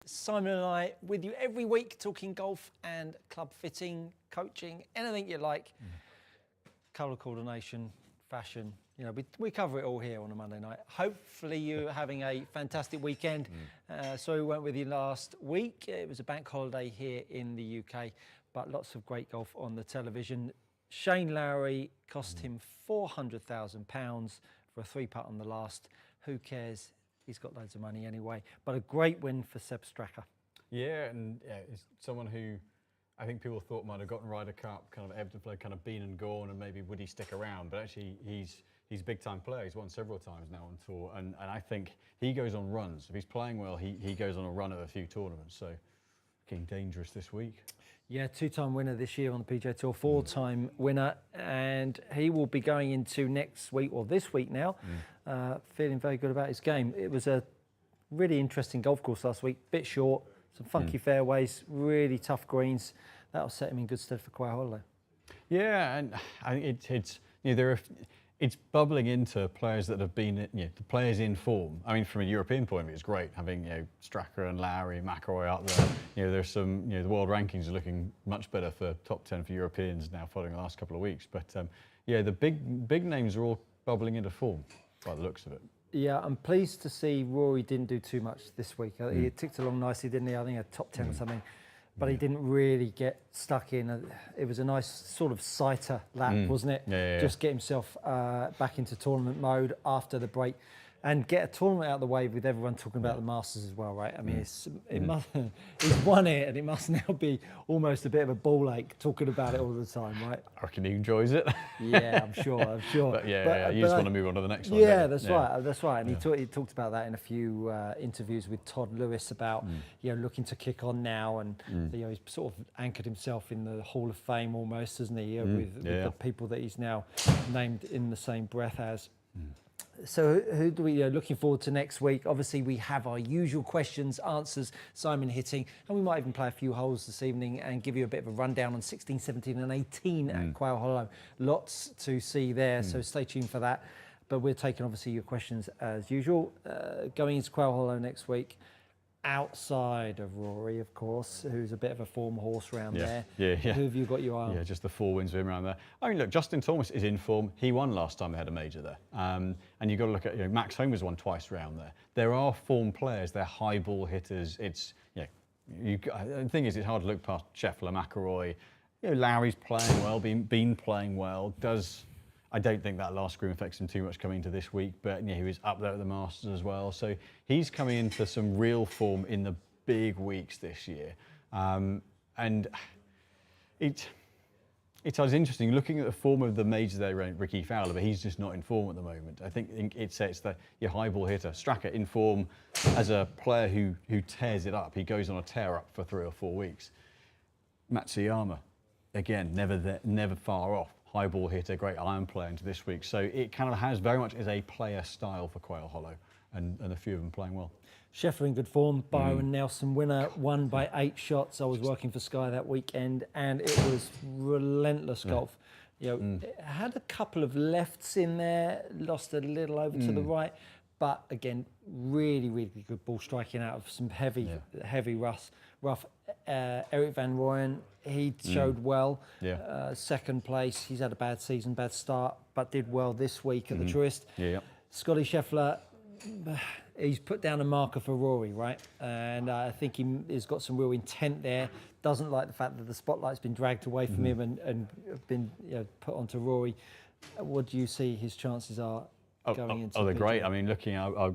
Simon and I with you every week talking golf and club fitting, coaching, anything you like. Colour coordination, fashion, you know, we cover it all here on a Monday night. Hopefully you're having a fantastic weekend. Sorry we weren't with you last week. It was a bank holiday here in the UK, but lots of great golf on the television. Shane Lowry cost him £400,000 for a 3-putt on the last. Who cares? He's got loads of money anyway. But a great win for Seb Straka. Yeah, and it's someone who I think people thought might have gotten Ryder Cup, kind of ebbed and flowed, kind of been and gone, and maybe would he stick around? But actually, he's a big-time player. He's won several times now on tour, and I think he goes on runs. If he's playing well, he goes on a run of a few tournaments. So, getting dangerous this week. Yeah, 2-time winner this year on the PGA Tour, 4-time winner, and he will be going into next week, or this week now, feeling very good about his game. It was a really interesting golf course last week, bit short, some funky fairways, really tough greens. That'll set him in good stead for Quail Holiday. Yeah, and I think it's you know, it's bubbling into players that have been, you know, the players in form. I mean, from a European point of view, it's great having, you know, Straka and Lowry, McIlroy up there. You know, there's some, you know, the world rankings are looking much better for top 10 for Europeans now following the last couple of weeks. But yeah, the big names are all bubbling into form by the looks of it. Yeah, I'm pleased to see Rory didn't do too much this week. He ticked along nicely, didn't he? I think a top 10 or something. But he didn't really get stuck in. It was a nice sort of sighter lap, wasn't it? Yeah. Just get himself back into tournament mode after the break and get a tournament out of the way with everyone talking about the Masters as well, right? I mean, he's won it, and it must now be almost a bit of a ball ache talking about it all the time, right? I reckon he enjoys it. Yeah, I'm sure. But you just want to move on to the next one. Yeah, that's right. And he talked about that in a few interviews with Todd Lewis about, you know, looking to kick on now, and you know, he's sort of anchored himself in the Hall of Fame almost, hasn't he? With the people that he's now named in the same breath as. So who do we looking forward to next week? Obviously, we have our usual questions, answers, Simon hitting, and we might even play a few holes this evening and give you a bit of a rundown on 16, 17 and 18 at Quail Hollow. Lots to see there, so stay tuned for that. But we're taking, obviously, your questions as usual. Going into Quail Hollow next week, outside of Rory, of course, who's a bit of a form horse around there. Yeah. Who have you got your eye on? Yeah, just the 4 wins with him around there. I mean, look, Justin Thomas is in form. He won last time they had a major there. And you've got to look at, you know, Max Homer's won twice around there. There are form players. They're high ball hitters. It's, you know, the thing is, it's hard to look past Scheffler, McIlroy. You know, Lowry's playing well, been playing well. I don't think that last scream affects him too much coming into this week, but you know, he was up there at the Masters as well. So he's coming into some real form in the big weeks this year. And it's interesting looking at the form of the majors there around Ricky Fowler, but he's just not in form at the moment. I think it sets your high ball hitter. Straka in form as a player who tears it up. He goes on a tear up for 3 or 4 weeks. Matsuyama, again, never far off. High ball hitter, great iron player into this week. So it kind of has very much as a player style for Quail Hollow, and a few of them playing well. Scheffler in good form, Byron Nelson winner, won by 8 shots. I was working for Sky that weekend, and it was relentless golf. You know, it had a couple of lefts in there, lost a little over to the right, but again, really good ball striking out of some heavy rough. Eric Van Rooyen, he showed well. Second place. He's had a bad season, bad start, but did well this week at the Tourist. Scotty Scheffler, he's put down a marker for Rory, right? And I think he's got some real intent there. Doesn't like the fact that the spotlight's been dragged away from him and been, you know, put onto Rory. What do you see his chances are going into? They're great. I mean, looking, I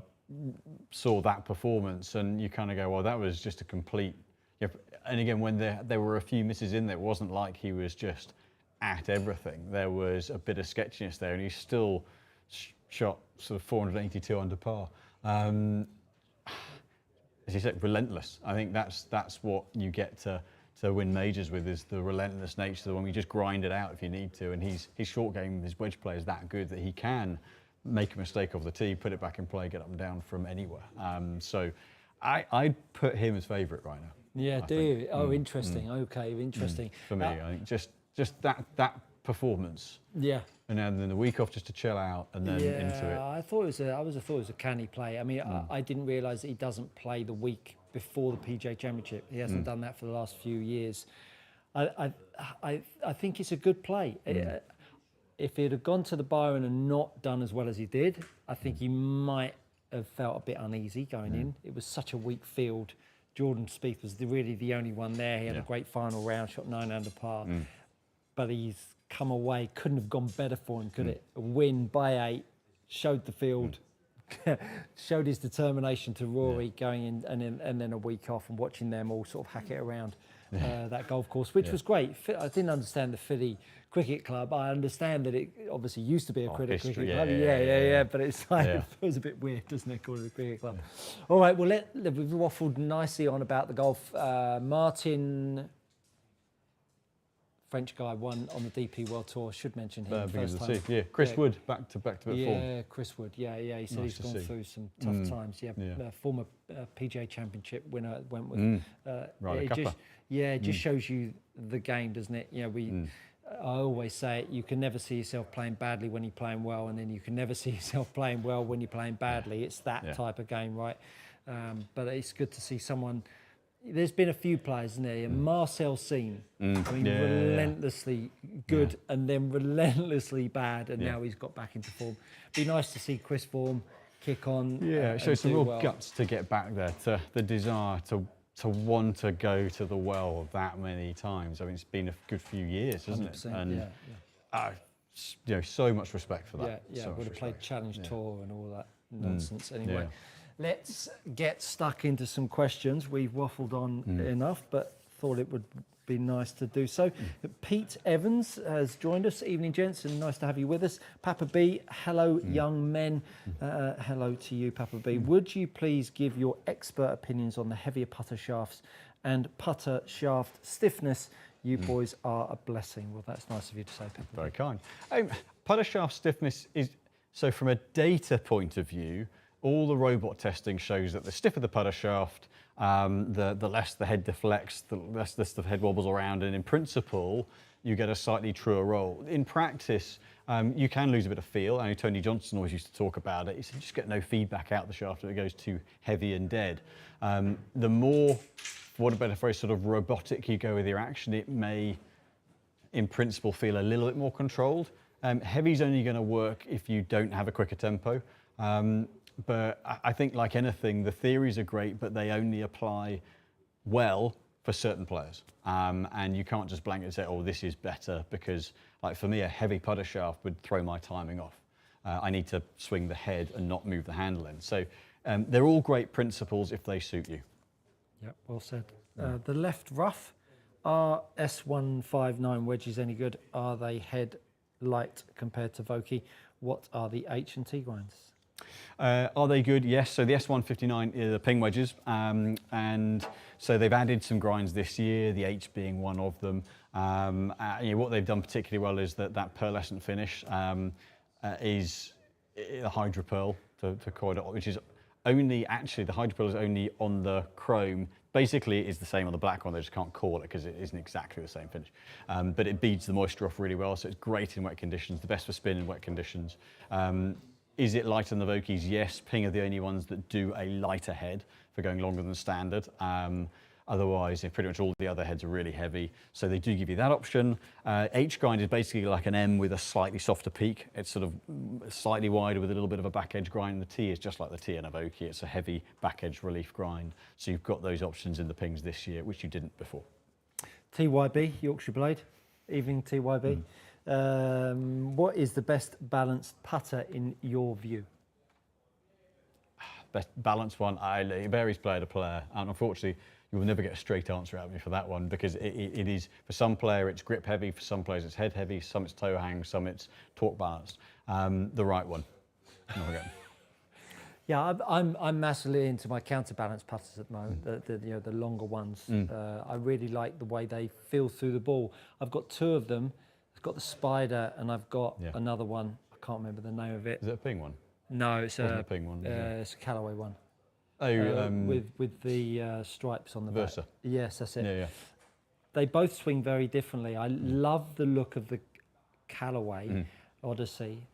saw that performance, and you kind of go, well, that was just a complete. And again, when there were a few misses in there, it wasn't like he was just at everything. There was a bit of sketchiness there, and he still shot sort of 482 under par. As you said, relentless. I think that's what you get to win majors with, is the relentless nature, the one we just grind it out if you need to. And his short game, his wedge play is that good that he can make a mistake off the tee, put it back in play, get up and down from anywhere. So I'd put him as favourite right now. Yeah, do you? Oh, interesting. Okay, interesting. For me, I think just that performance. Yeah. And then the week off just to chill out, and then into it. I thought it was a canny play. I mean, I didn't realise that he doesn't play the week before the PGA Championship. He hasn't done that for the last few years. I think it's a good play. If he'd have gone to the Byron and not done as well as he did, I think he might have felt a bit uneasy going in. It was such a weak field. Jordan Spieth was really the only one there. He had a great final round, shot 9 under par, but he's come away. Couldn't have gone better for him, could it? A win by 8, showed the field, showed his determination to Rory going in, and then a week off and watching them all sort of hack it around that golf course, which was great. I didn't understand the Philly Cricket Club. I understand that it obviously used to be a cricket club. But it's like, it feels a bit weird, doesn't it, called it a cricket club? All right, well, we've waffled nicely on about the golf. Martin, French guy, won on the DP World Tour. Should mention him first time. Chris Wood back to back form. Yeah, Chris Wood. Yeah. He said he's gone through some tough times. Former PGA Championship winner went with. It just shows you the game, doesn't it? You know, I always say it, you can never see yourself playing badly when you're playing well, and then you can never see yourself playing well when you're playing badly. It's that type of game, right? But it's good to see someone. There's been a few players, isn't there? Marcel Seen, relentlessly good and then relentlessly bad, and now he's got back into form. Be nice to see Chris Form kick on. Yeah, it shows some real guts to get back there, to the desire to want to go to the well that many times. I mean, it's been a good few years, hasn't it? And you know, so much respect for that. Would have played Challenge Tour and all that nonsense. Anyway, let's get stuck into some questions. We've waffled on enough, but thought it would be nice to do so. Pete Evans has joined us. Evening, gents, and nice to have you with us. Papa B, hello, young men. Hello to you, Papa B. Would you please give your expert opinions on the heavier putter shafts and putter shaft stiffness? You boys are a blessing. Well, that's nice of you to say, Papa. Very kind. Putter shaft stiffness is, so from a data point of view, all the robot testing shows that the stiffer the putter shaft, the less the head deflects, the less the head wobbles around, and in principle, you get a slightly truer roll. In practice, you can lose a bit of feel. I know Tony Johnson always used to talk about it. He said, just get no feedback out the shaft if it goes too heavy and dead. The more, for want of a better phrase, sort of robotic you go with your action, it may, in principle, feel a little bit more controlled. Heavy's only going to work if you don't have a quicker tempo. But I think, like anything, the theories are great, but they only apply well for certain players. And you can't just blanket say, oh, this is better, because, like, for me, a heavy putter shaft would throw my timing off. I need to swing the head and not move the handle in. So they're all great principles if they suit you. Yep, well said. The left rough, are S159 wedges any good? Are they head light compared to Vokey? What are the H&T grinds? Are they good? Yes. So the S159 are the ping wedges, and so they've added some grinds this year, the H being one of them. What they've done particularly well is that pearlescent finish is a hydro pearl to coil it, which is only, actually the hydro pearl is only on the chrome. Basically, it's the same on the black one, they just can't call it because it isn't exactly the same finish. But it beads the moisture off really well, so it's great in wet conditions, the best for spin in wet conditions. Is it lighter than the Vokeys? Yes. Ping are the only ones that do a lighter head for going longer than standard. Otherwise, pretty much all the other heads are really heavy. So they do give you that option. H grind is basically like an M with a slightly softer peak. It's sort of slightly wider with a little bit of a back edge grind. The T is just like the T in a Vokey. It's a heavy back edge relief grind. So you've got those options in the pings this year, which you didn't before. TYB, Yorkshire Blade. Evening, TYB. What is the best balanced putter in your view? Best balanced one, it varies player to player, and unfortunately you will never get a straight answer out of me for that one, because it is, for some player it's grip heavy, for some players it's head heavy, some it's toe hang, some it's torque balanced. The right one. Yeah, I'm massively into my counterbalance putters at the moment, the longer ones. I really like the way they feel through the ball. I've got two of them. I've got the Spider and I've got another one. I can't remember the name of it. Is it a ping one? No, it's a ping one. It's a Callaway one. Oh, with the stripes on the Versa. back. Yes, that's it. Yeah. They both swing very differently. I love the look of the Callaway, Odyssey,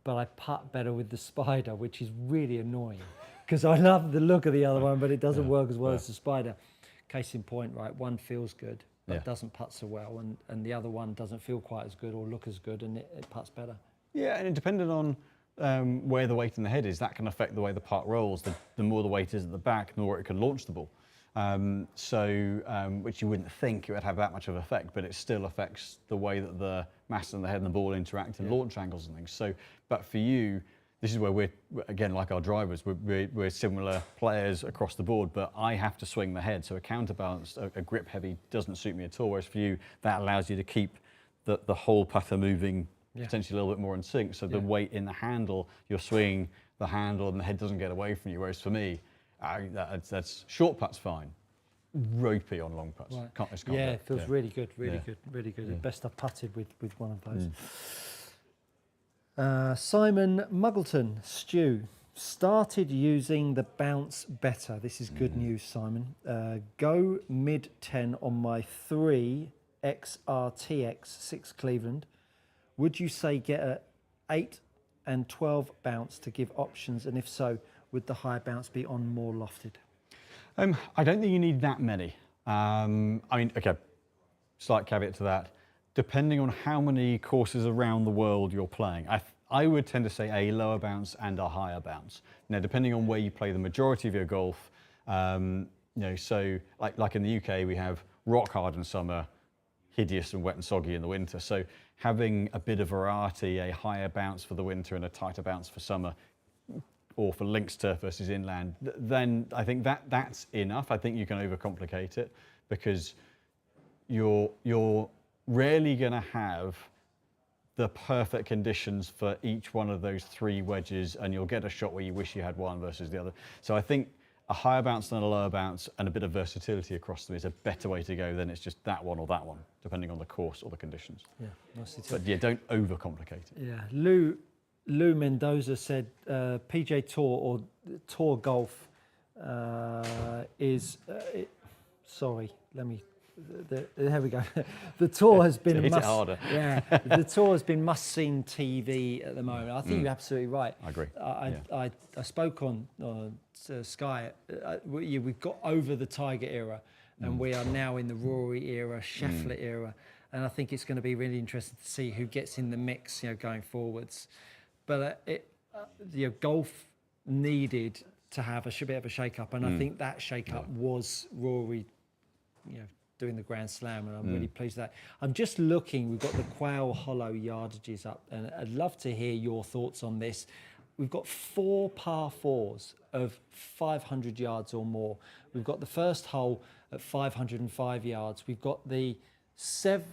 but I putt better with the Spider, which is really annoying because I love the look of the other one, but it doesn't work as well as the Spider. Case in point, right? One feels good, but doesn't putt so well, and the other one doesn't feel quite as good or look as good, and it putts better. Yeah, and depending on where the weight in the head is, that can affect the way the putt rolls. The more the weight is at the back, the more it can launch the ball. Which you wouldn't think it would have that much of an effect, but it still affects the way that the mass and the head and the ball interact and launch angles and things. So, but for you, this is where we're, again, like our drivers, we're similar players across the board, but I have to swing the head. So a counterbalance, a grip heavy doesn't suit me at all. Whereas for you, that allows you to keep the whole putter moving potentially a little bit more in sync. So the weight in the handle, you're swinging the handle and the head doesn't get away from you. Whereas for me, that's short putts fine, ropey on long putts. Right. Can't it feels really good, really good. The best I've putted with one of those. Simon Muggleton, Stu, started using the bounce better. This is good news, Simon. Go mid 10 on my 3 XRTX 6 Cleveland. Would you say get a 8 and 12 bounce to give options, and if so, would the higher bounce be on more lofted? I don't think you need that many. I mean, okay, slight caveat to that. Depending on how many courses around the world you're playing, I would tend to say a lower bounce and a higher bounce. Now, depending on where you play the majority of your golf, so like in the UK, we have rock hard in summer, hideous and wet and soggy in the winter. So having a bit of variety, a higher bounce for the winter and a tighter bounce for summer, or for links turf versus inland, then I think that's enough. I think you can overcomplicate it because you're rarely going to have the perfect conditions for each one of those 3 wedges, and you'll get a shot where you wish you had one versus the other. So I think a higher bounce than a lower bounce and a bit of versatility across them is a better way to go than it's just that one or that one, depending on the course or the conditions. Yeah, nicely but yeah, don't overcomplicate it. Yeah, Lou Mendoza said PGA Tour or Tour Golf is. Sorry, let me. There we go. The tour has been hit it harder. Yeah, the tour has been must-seen TV at the moment. I think you're absolutely right. I agree. I spoke on Sky. We've got over the Tiger era, and we are now in the Rory era, Scheffler era, and I think it's going to be really interesting to see who gets in the mix, going forwards. But golf needed to have a bit of a shake-up, and I think that shake-up was Rory, doing the Grand Slam, and I'm really pleased with that. I'm just looking, we've got the Quail Hollow yardages up, and I'd love to hear your thoughts on this. We've got 4 par 4s of 500 yards or more. We've got the first hole at 505 yards. We've got the 9th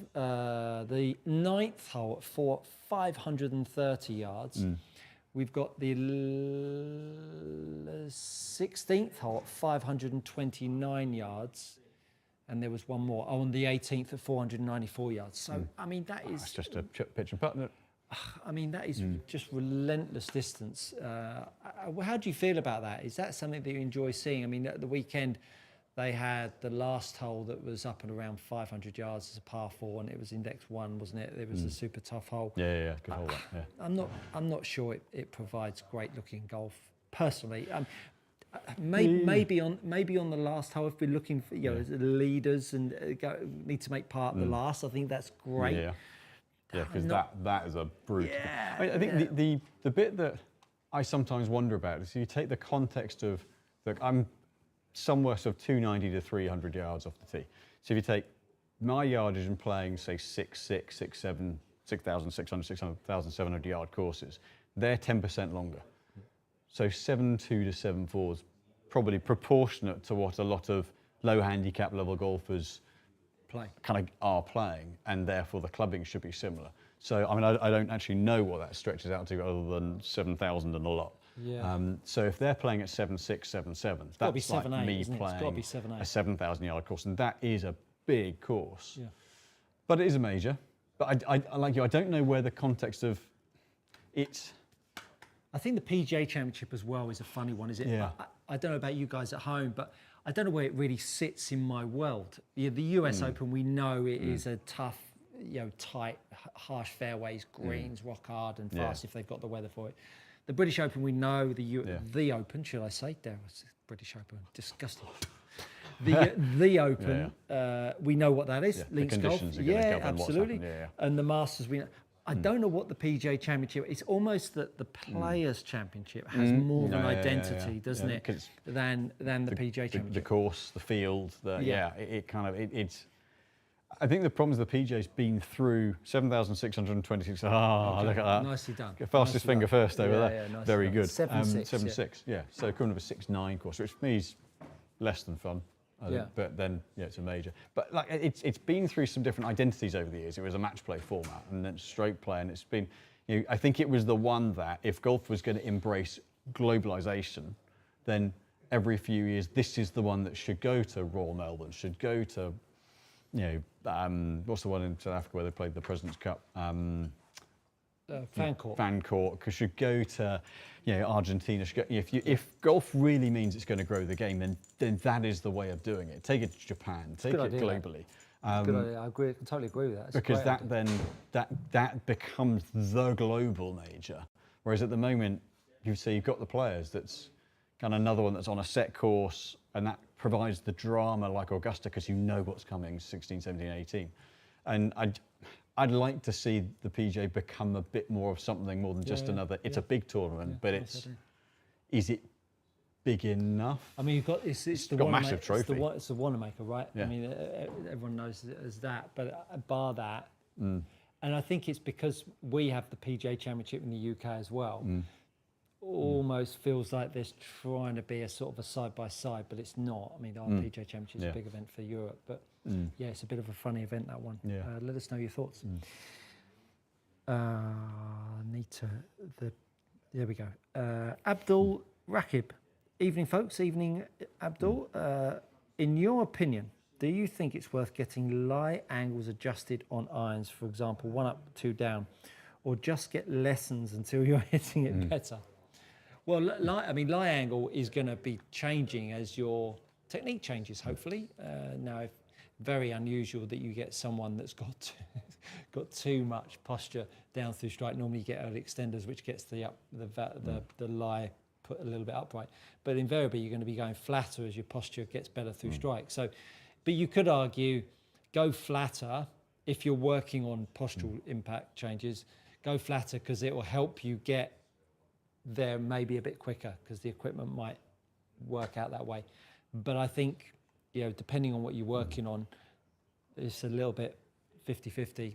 hole at 530 yards. We've got the 16th hole at 529 yards. And there was one more on the 18th at 494 yards. So, I mean, that is... That's just a pitch and putt, isn't it? I mean, that is just relentless distance. How do you feel about that? Is that something that you enjoy seeing? I mean, at the weekend, they had the last hole that was up at around 500 yards as a par 4, and it was index 1, wasn't it? It was a super tough hole. Yeah, good hole. Yeah. I'm not sure it provides great looking golf personally. Maybe on the last hole, if we're looking for as leaders and need to make part of the last, I think that's great. Yeah, because that is a brutal. Yeah, I think the bit that I sometimes wonder about is you take the context of I'm somewhere sort of 290 to 300 yards off the tee. So if you take my yardage and playing say 6,600, 6,700, 6,600, 6,700 yard courses, they're 10% longer. So 7.2 to 7.4 probably proportionate to what a lot of low handicap level golfers are playing, and therefore the clubbing should be similar. So I mean, I don't actually know what that stretches out to other than 7,000 and a lot. Yeah. So if they're playing at 7.6, 7.7, that's like me playing a 7,000 yard course, and that is a big course. Yeah. But it is a major. But I like you. I don't know where the context of it's. I think the PGA Championship as well is a funny one, is it? Yeah. I don't know about you guys at home, but I don't know where it really sits in my world. The US Open, we know it is a tough, tight, harsh fairways, greens, rock hard and fast if they've got the weather for it. The British Open, we know the Open, should I say? British Open, disgusting. The Open, we know what that is. Yeah, Links golf, absolutely. And the Masters, we know. I don't know what the PGA Championship. It's almost that the Players Championship has more of an identity, doesn't it, than the PGA Championship. The course, the field, it's. I think the problem is the PGA's been through 7,626. Look at that! Nicely done. Fastest finger first over there. Nicely Very done. good. 7.6. Yeah. So equivalent of a 6.9 course, which for me is less than fun. But then, it's a major. But like, it's been through some different identities over the years. It was a match play format, and then stroke play, and it's been. I think it was the one that if golf was going to embrace globalization, then every few years this is the one that should go to Royal Melbourne, should go to, what's the one in South Africa where they played the President's Cup? Fancourt, because should go to, Argentina. Should go, if golf really means it's going to grow the game, then that is the way of doing it. Take it to Japan, take it globally. Good idea. I totally agree with that. Because that becomes the global major. Whereas at the moment, you've got the players. That's kind of another one that's on a set course, and that provides the drama like Augusta because you know what's coming 16, 17, 18. And I'd like to see the PGA become a bit more of something more than just another. It's a big tournament, but is it big enough? I mean, it's got a massive trophy. It's the Wanamaker, right? Yeah. I mean, everyone knows it as that, but bar that, and I think it's because we have the PGA Championship in the UK as well. Almost feels like there's trying to be a sort of a side by side, but it's not. I mean, our PGA Championship is a big event for Europe, but it's a bit of a funny event, that one. Yeah. Let us know your thoughts. There we go. Abdul Rakib. Evening, folks. Evening, Abdul. In your opinion, do you think it's worth getting lie angles adjusted on irons, for example, 1 up, 2 down, or just get lessons until you're hitting it better? Well, lie angle is going to be changing as your technique changes, hopefully. Now, very unusual that you get someone that's got too much posture down through strike. Normally you get early extenders, which gets the lie put a little bit upright. But invariably, you're going to be going flatter as your posture gets better through strike. So, but you could argue, go flatter if you're working on postural impact changes. Go flatter because it will help you get there maybe a bit quicker because the equipment might work out that way. But I think, depending on what you're working on, it's a little bit 50-50.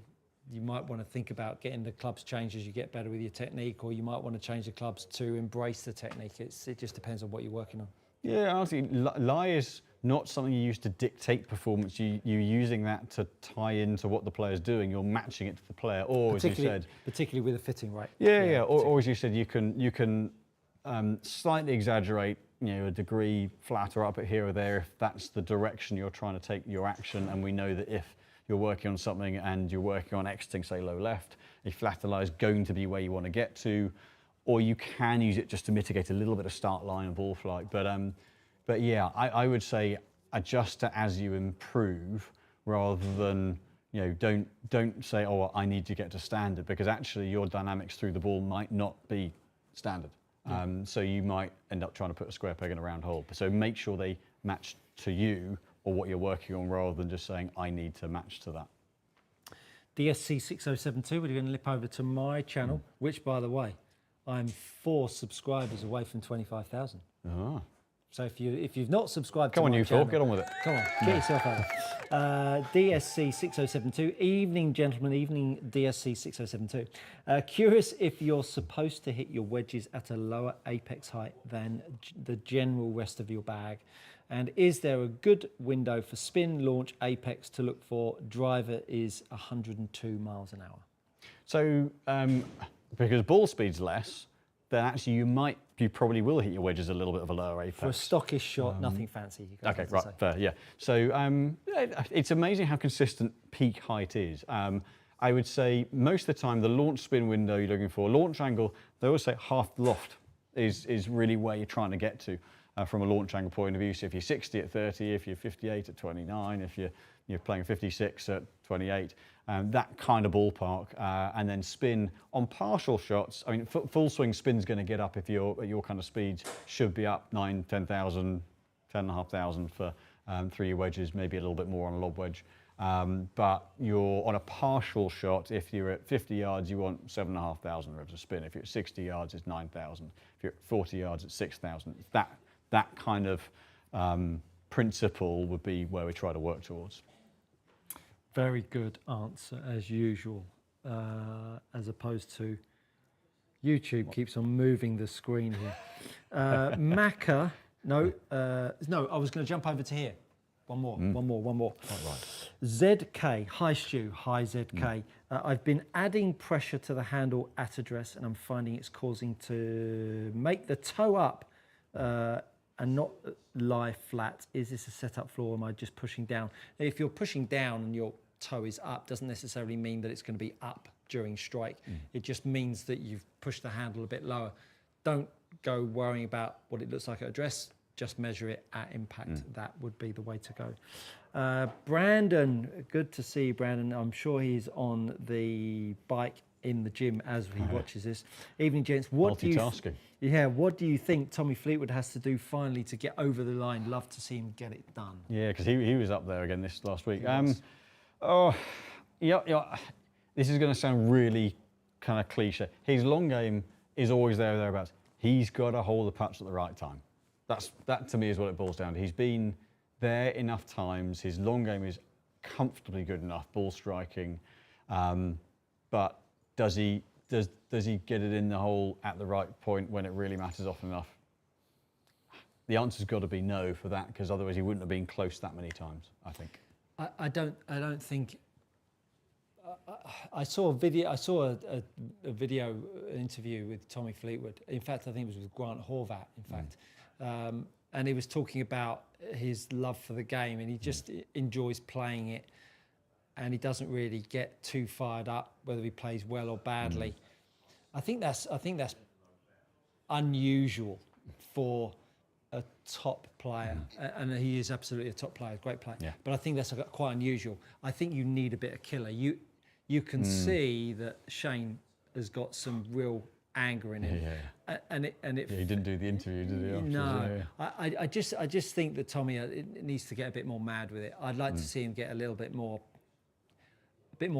You might want to think about getting the clubs changed as you get better with your technique, or you might want to change the clubs to embrace the technique. It just depends on what you're working on. Yeah, honestly, lie is not something you use to dictate performance. You're using that to tie into what the player's doing. You're matching it to the player, or as you said, particularly with the fitting, right? Yeah. Or as you said, you can slightly exaggerate, a degree flatter up it here or there if that's the direction you're trying to take your action. And we know that if you're working on something and you're working on exiting, say, low left, a flatter lie is going to be where you want to get to, or you can use it just to mitigate a little bit of start line and ball flight. But yeah, I would say adjust it as you improve rather than, don't say, oh, I need to get to standard, because actually your dynamics through the ball might not be standard. So you might end up trying to put a square peg in a round hole. So make sure they match to you or what you're working on rather than just saying, I need to match to that. DSC 6072, we're going to lip over to my channel, which, by the way, I'm 4 subscribers away from 25,000. Ah. So if you've not subscribed to my channel... Come on, you 4, get on with it. Come on, get yourself over. DSC 6072. Evening, gentlemen. Evening, DSC 6072. Curious if you're supposed to hit your wedges at a lower apex height than the general rest of your bag. And is there a good window for spin, launch, apex to look for? Driver is 102 miles an hour. So, because ball speed's less, then actually you probably will hit your wedges a little bit of a lower apex. For a stockish shot, nothing fancy. Okay, right, fair, yeah. So it's amazing how consistent peak height is. I would say most of the time the launch spin window you're looking for, launch angle, they always say half loft is really where you're trying to get to. from a launch angle point of view. So if you're 60 at 30, if you're 58 at 29, if you're playing 56 at 28, that kind of ballpark, and then spin on partial shots. I mean, full swing spin's going to get up if you're at your kind of speeds, should be up 9, 10,000, 10,500 for 3 wedges, maybe a little bit more on a lob wedge. But you're on a partial shot. If you're at 50 yards, you want 7,500 revs of spin. If you're at 60 yards, it's 9,000. If you're at 40 yards, it's 6,000. That kind of principle would be where we try to work towards. Very good answer, as usual, as opposed to YouTube keeps on moving the screen here. Macca, no, I was going to jump over to here. One more. Right. ZK, hi Stu, hi ZK. I've been adding pressure to the handle at address and I'm finding it's causing to make the toe up and not lie flat. Is this a setup flaw or am I just pushing down? If you're pushing down and your toe is up, doesn't necessarily mean that it's going to be up during strike. It just means that you've pushed the handle a bit lower. Don't go worrying about what it looks like at address. Just measure it at impact. That would be the way to go. Brandon, good to see you, Brandon. I'm sure he's on the bike in the gym as he watches this. Evening, gents. What do you think Tommy Fleetwood has to do finally to get over the line? Love to see him get it done. Yeah, because he was up there again this last week. This is going to sound really kind of cliche. His long game is always there or thereabouts. He's got to hold the patch at the right time. That to me is what it boils down to. He's been there enough times. His long game is comfortably good enough, ball striking, but does he get it in the hole at the right point when it really matters often enough? The answer's got to be no for that, because otherwise he wouldn't have been close that many times, I think. I don't think. I saw a video. I saw a video interview with Tommy Fleetwood. In fact, I think it was with Grant Horvat. In fact, and he was talking about his love for the game, and he just enjoys playing it, and he doesn't really get too fired up whether he plays well or badly. I think that's unusual for a top player, and he is absolutely a top player, great player. Yeah. But I think that's quite unusual. I think you need a bit of killer. You can see that Shane has got some real anger in him, he didn't do the interview, did he? No, I just think that Tommy needs to get a bit more mad with it. I'd like to see him get a bit more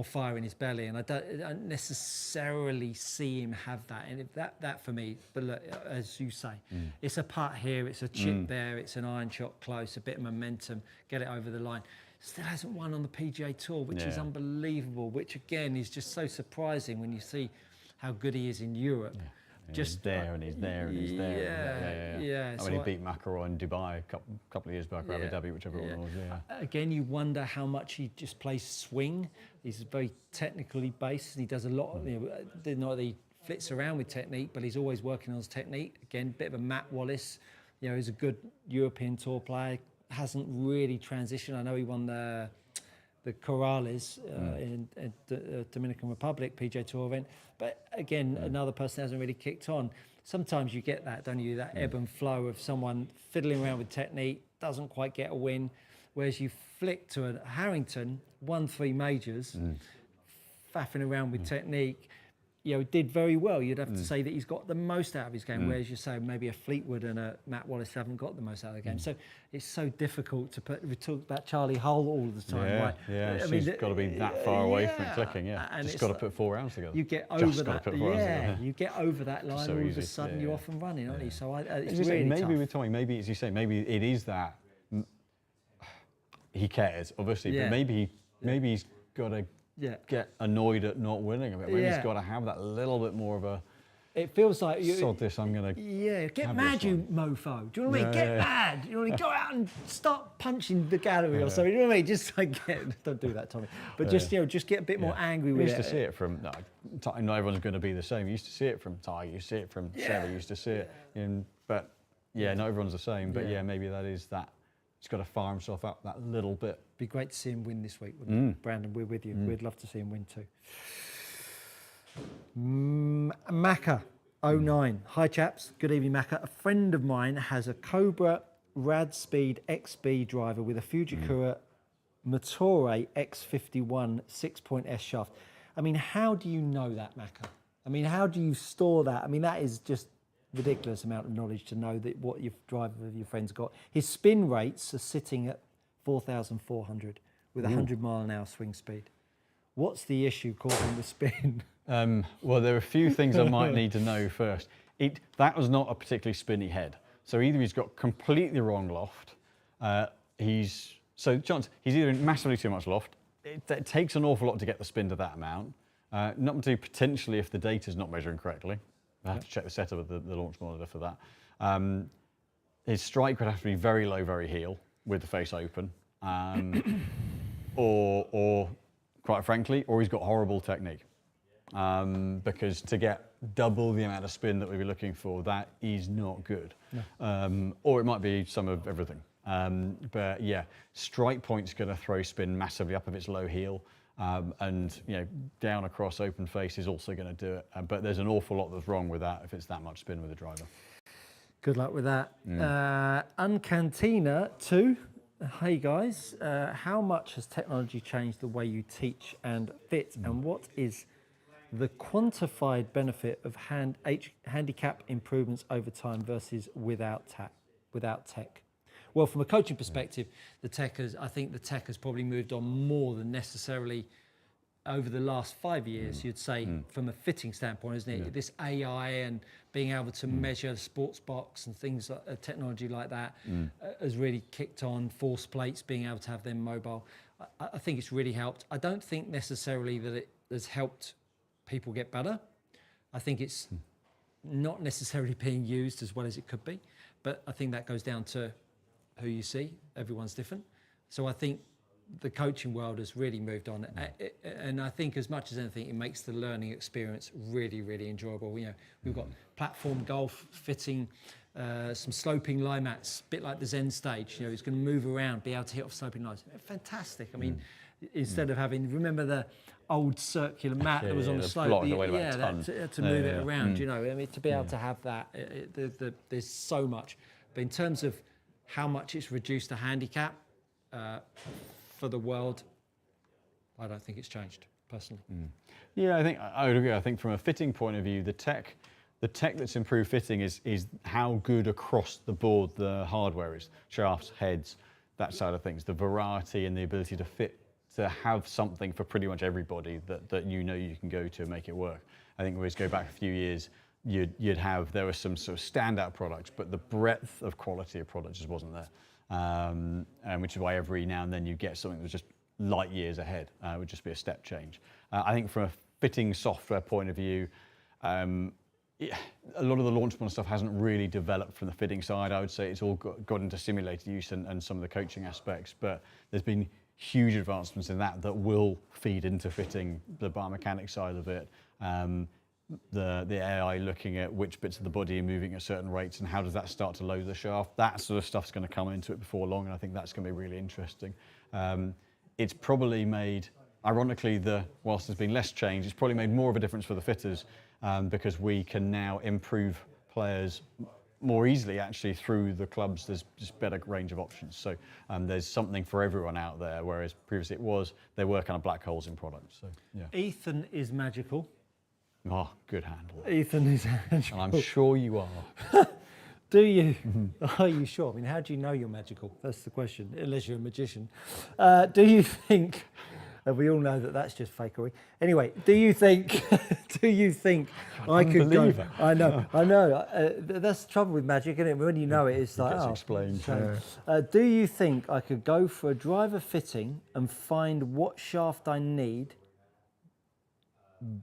fire in his belly, and I don't necessarily see him have that. And that for me, but look, as you say, it's a putt here, it's a chip there, it's an iron shot close, a bit of momentum, get it over the line. Still hasn't won on the PGA Tour, which is unbelievable, which again is just so surprising when you see how good he is in Europe. Yeah, just there and he's there and he's there. Yeah. I mean, he beat McIlroy in Dubai a couple of years back, or Abu Dhabi, whichever one it was. Again, you wonder how much he just plays swing. He's very technically based, and he does a lot. Not that he flits around with technique, but he's always working on his technique. Again, bit of a Matt Wallace. He's a good European Tour player. Hasn't really transitioned. I know he won the Corrales in Dominican Republic PGA Tour event, but again, another person hasn't really kicked on. Sometimes you get that, don't you? That ebb and flow of someone fiddling around with technique, doesn't quite get a win, whereas you flick to a Harrington, won 3 majors, faffing around with technique. Did very well. You'd have to say that he's got the most out of his game, whereas you say maybe a Fleetwood and a Matt Wallace haven't got the most out of the game. So it's so difficult to put. We talk about Charlie Hull all the time, right? Yeah, she's got to be that far away from clicking. And just got to put 4 rounds together. You get over that. You get over that line. All of a sudden, you're off and running, aren't you? So it's really maybe tough. with Tommy, maybe as you say, maybe it is that he cares, obviously, but maybe he's got to. Get annoyed at not winning a bit. Maybe he's got to have that little bit more of a. It feels like sod this. I'm gonna. Get mad, you mofo. Do you know what I mean? Get mad. You know what I mean? Go out and start punching the gallery or something. You know what I mean? Just don't do that, Tommy. But just get a bit more angry with it. We used to see it from. Not everyone's going to be the same. You used to see it from Ty. You used to see it from Seve. You used to see it. But not everyone's the same. But maybe that is that. He's got to fire himself up that little bit. Be great to see him win this week, wouldn't it? Brandon, we're with you. We'd love to see him win too. Macca, 09. Hi chaps, good evening Macca. A friend of mine has a Cobra Rad Speed XB driver with a Fujikura Motore X51 6-point S shaft. I mean, how do you know that, Macca? I mean, how do you store that? I mean, that is just ridiculous amount of knowledge to know that what your driver of your friend's got. His spin rates are sitting at 4,400 with 100-mile-an-hour swing speed. What's the issue causing the spin? Well, there are a few things I might need to know first. That was not a particularly spinny head. So either he's got completely wrong loft, he's either in massively too much loft. It takes an awful lot to get the spin to that amount. Not to potentially if the data's not measuring correctly. I have to check the setup of the launch monitor for that. His strike would have to be very low, very heel with the face open, or quite frankly, or he's got horrible technique. Because to get double the amount of spin that we'd be looking for, that is not good. No. Or it might be some of everything. But yeah, strike point's going to throw spin massively up if it's low heel, and down across open face is also going to do it. But there's an awful lot that's wrong with that if it's that much spin with a driver. Good luck with that. Uncantina 2. Hey guys, how much has technology changed the way you teach and fit, and what is the quantified benefit of handicap improvements over time versus without tech? Well, from a coaching perspective, I think the tech has probably moved on more than necessarily over the last 5 years, you'd say, from a fitting standpoint, isn't it? Yeah. This AI and being able to measure the sports box and things like technology like that has really kicked on. Force plates, being able to have them mobile. I think it's really helped. I don't think necessarily that it has helped people get better. I think it's not necessarily being used as well as it could be, but I think that goes down to who you see. Everyone's different. So I think the coaching world has really moved on, and I think as much as anything, it makes the learning experience really, really enjoyable. We've got platform golf fitting, some sloping lie mats, a bit like the Zen stage. It's going to move around, be able to hit off sloping lines. Fantastic. I mean, instead of having, remember the old circular mat that was on the slope? To move it around. I mean, to be able to have that, there's so much. But in terms of how much it's reduced the handicap for the world, I don't think it's changed personally. Yeah, I would agree. I think from a fitting point of view, the tech that's improved fitting is how good across the board the hardware is. Shafts, heads, that side of things. The variety and the ability to fit, to have something for pretty much everybody that you can go to and make it work. I think we always go back a few years, there were some sort of standout products, but the breadth of quality of product just wasn't there. And which is why every now and then you get something that's just light years ahead. It would just be a step change. I think from a fitting software point of view, a lot of the launch monitor stuff hasn't really developed from the fitting side. I would say it's all got into simulated use and some of the coaching aspects, but there's been huge advancements in that will feed into fitting, the biomechanics side of it. The AI looking at which bits of the body are moving at certain rates and how does that start to load the shaft. That sort of stuff's going to come into it before long, and I think that's going to be really interesting. It's probably made, ironically, whilst there's been less change, it's probably made more of a difference for the fitters because we can now improve players more easily actually through the clubs. There's just better range of options. So there's something for everyone out there, whereas previously there were kind of black holes in products. So yeah. Ethan is magical. Oh, good handle. Ethan is magical. And I'm sure you are. Do you? Are you sure? I mean, how do you know you're magical? That's the question, unless you're a magician. Do you think, we all know that that's just fakery. Anyway, do you think I could go? I know. That's the trouble with magic, isn't it? When you know it, it's like, explained. Do you think I could go for a driver fitting and find what shaft I need,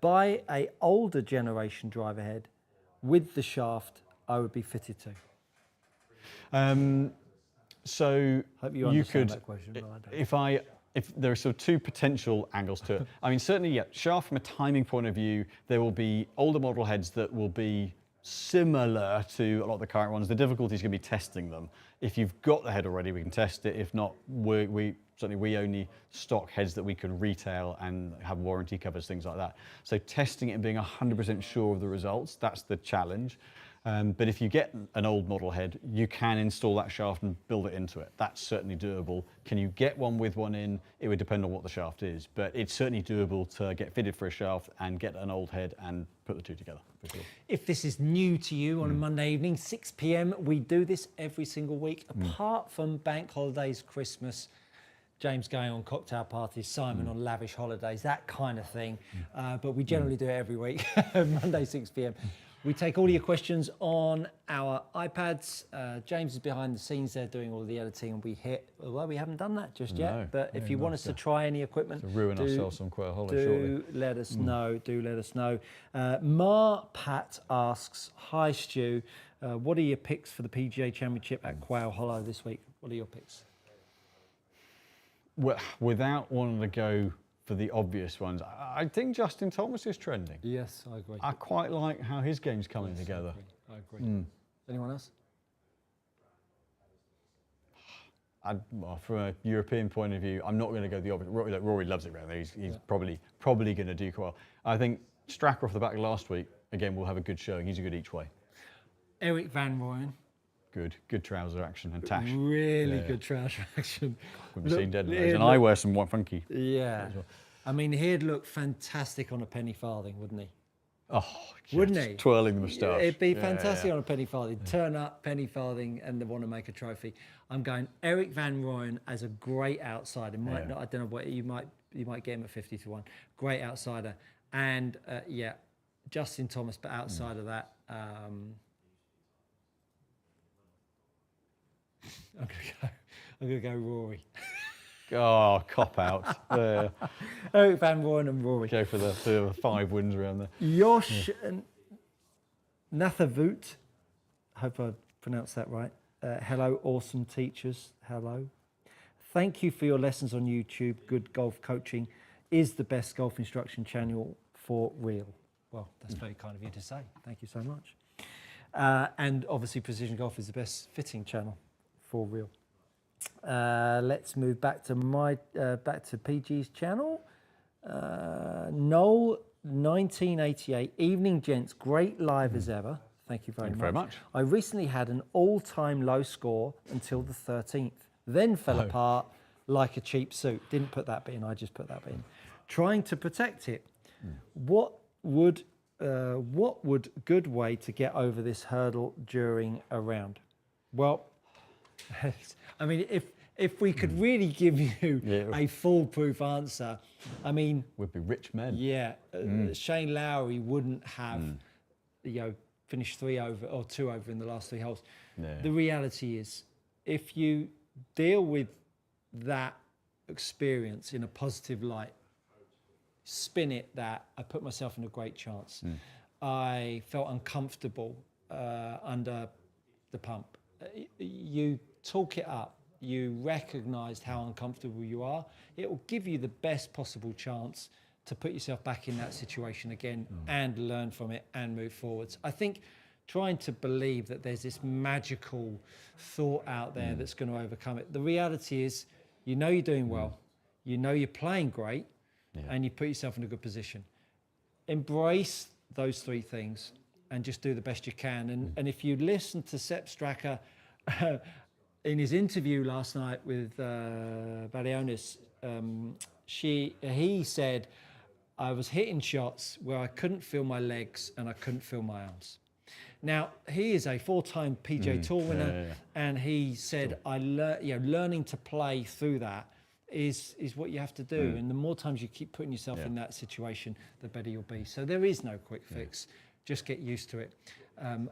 buy a older generation driver head with the shaft I would be fitted to? So hope you understand that question. If there are sort of two potential angles to it. I mean, certainly, yeah, shaft from a timing point of view, there will be older model heads that will be similar to a lot of the current ones. The difficulty is going to be testing them. If you've got the head already, we can test it. If not, we only stock heads that we can retail and have warranty covers, things like that. So testing it and being 100% sure of the results, that's the challenge. But if you get an old model head, you can install that shaft and build it into it. That's certainly doable. Can you get one with one in? It would depend on what the shaft is, but it's certainly doable to get fitted for a shaft and get an old head and put the two together, for sure. If this is new to you on a Monday evening, 6 p.m, we do this every single week, apart from bank holidays, Christmas, James going on cocktail parties, Simon on lavish holidays, that kind of thing. But we generally do it every week, Monday, 6 p.m. We take all your questions on our iPads. James is behind the scenes there doing all the editing, and we hit, well, we haven't done that just yet, but if you want us to try any equipment, to ruin ourselves on quite a holiday shortly. Let us know, do let us know. Mar Pat asks, hi Stu, what are your picks for the PGA Championship at Quail Hollow this week? What are your picks? Well, without wanting to go for the obvious ones, I think Justin Thomas is trending. Yes, I agree. I quite like how his game's coming together. I agree. Anyone else? Well, from a European point of view, I'm not going to go the obvious. Rory loves it around there. He's probably going to do quite well. I think Stracker off the back last week, again, will have a good showing. He's a good each way. Eric Van Rooyen. Good trouser action, and Tash. Really good trouser action. We've seen dead loads, and I wear some white funky. Yeah. Well. I mean, he'd look fantastic on a penny farthing, wouldn't he? Oh, wouldn't he? Twirling the moustache. It'd be fantastic on a penny farthing. Turn up, penny farthing, and they want to make a trophy. I'm going Eric Van Rooyen as a great outsider. Might not. I don't know what you might get him at 50-1. Great outsider, and Justin Thomas. But outside of that. I'm gonna go Rory. Oh, cop out. Eric Van Rooyen and Rory. Go for the 5 wins around there. Yosh Nathavut. Hope I pronounced that right. Hello, awesome teachers. Hello. Thank you for your lessons on YouTube. Good golf coaching is the best golf instruction channel for real. Well, that's very kind of you to say. Thank you so much. And obviously, Precision Golf is the best fitting channel for real. Let's move back to back to PG's channel. Noel 1988, evening gents, great live as ever. Thank you very much. I recently had an all-time low score until the 13th, then fell apart like a cheap suit. Didn't put that bit in, I just put that bit in. Trying to protect it. What would good way to get over this hurdle during a round? Well, I mean, if we could really give you a foolproof answer, I mean, we'd be rich men. Yeah, Shane Lowry wouldn't have, finished 3 over or 2 over in the last 3 holes. Yeah. The reality is, if you deal with that experience in a positive light, spin it that I put myself in a great chance. I felt uncomfortable under the pump. You talk it up. You recognised how uncomfortable you are. It will give you the best possible chance to put yourself back in that situation again and learn from it and move forwards. I think trying to believe that there's this magical thought out there that's going to overcome it. The reality is, you know you're doing well, you know you're playing great, and you put yourself in a good position. Embrace those 3 things and just do the best you can. And if you listen to Sepp Straka in his interview last night with Barionis, he said, I was hitting shots where I couldn't feel my legs and I couldn't feel my arms. Now, he is a 4-time PGA Tour winner, and he said, learning to play through that is what you have to do. And the more times you keep putting yourself in that situation, the better you'll be. So there is no quick fix. Just get used to it.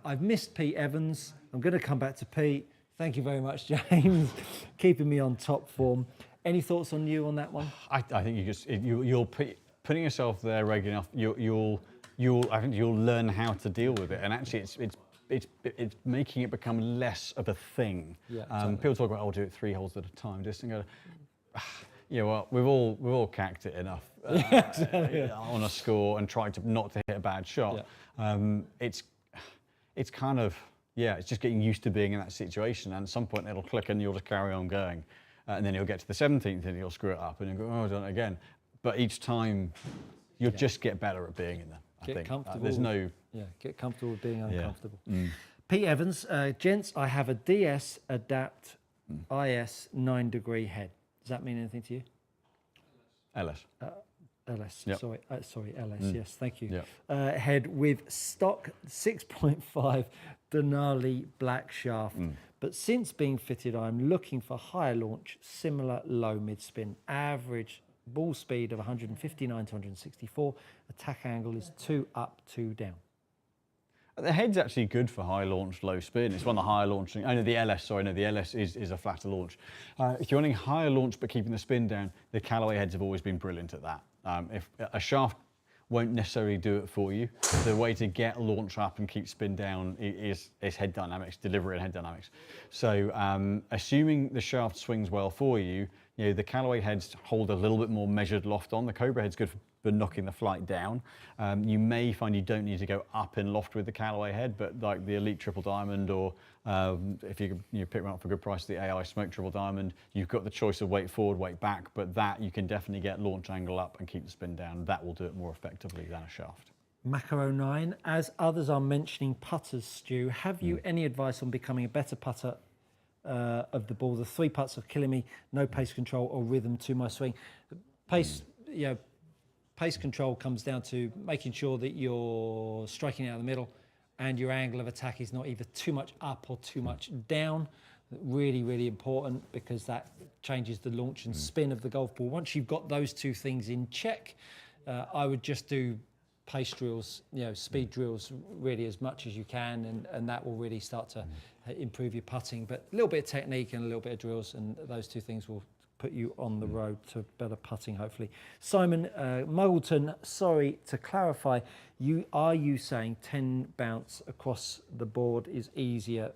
I've missed Pete Evans. I'm going to come back to Pete. Thank you very much, James, keeping me on top form. Any thoughts on you on that one? I think you're putting yourself there regularly enough. I think you'll learn how to deal with it, and actually, it's making it become less of a thing. Yeah, totally. People talk about, I'll do it 3 holes at a time. Just think, well, we've all cacked it enough on a score and tried to not to hit a bad shot. Yeah. It's kind of Yeah, it's just getting used to being in that situation, and at some point it'll click and you'll just carry on going. And then you'll get to the 17th and you'll screw it up and you'll go, oh, I've done it again. But each time you'll just get better at being in there, I think. Comfortable. There's no... Yeah, get comfortable with being uncomfortable. Yeah. Pete Evans, gents, I have a DS Adapt IS 9-degree head. Does that mean anything to you? LS. LS, Yep. sorry, LS, yes, thank you. Yep. Head with stock 6.5 Denali black shaft. But since being fitted, I'm looking for higher launch, similar low mid-spin. Average ball speed of 159 to 164. Attack angle is 2 up, 2 down. The head's actually good for high launch, low spin. It's one of the higher launching. Oh no, the LS. Sorry, no, the LS is a flatter launch. If you're wanting higher launch but keeping the spin down, the Callaway heads have always been brilliant at that. If a shaft won't necessarily do it for you, the way to get launch up and keep spin down is head dynamics, delivery and head dynamics. So assuming the shaft swings well for you, the Callaway heads hold a little bit more measured loft on. The Cobra head's good for knocking the flight down. You may find you don't need to go up in loft with the Callaway head, but like the Elite Triple Diamond, or if you pick one up for a good price, the AI Smoke Triple Diamond, you've got the choice of weight forward, weight back, but that you can definitely get launch angle up and keep the spin down. That will do it more effectively than a shaft. Macaro 9, as others are mentioning putters, Stu, have you any advice on becoming a better putter of the ball? The 3 putts are killing me. No pace control or rhythm to my swing. Pace, pace control comes down to making sure that you're striking out of the middle and your angle of attack is not either too much up or too much down. Really, really important, because that changes the launch and spin of the golf ball. Once you've got those 2 things in check, I would just do pace drills, speed drills really as much as you can, and that will really start to improve your putting. But a little bit of technique and a little bit of drills, and those 2 things will put you on the road to better putting, hopefully. Simon Muggleton, sorry, to clarify, are you saying 10 bounce across the board is easier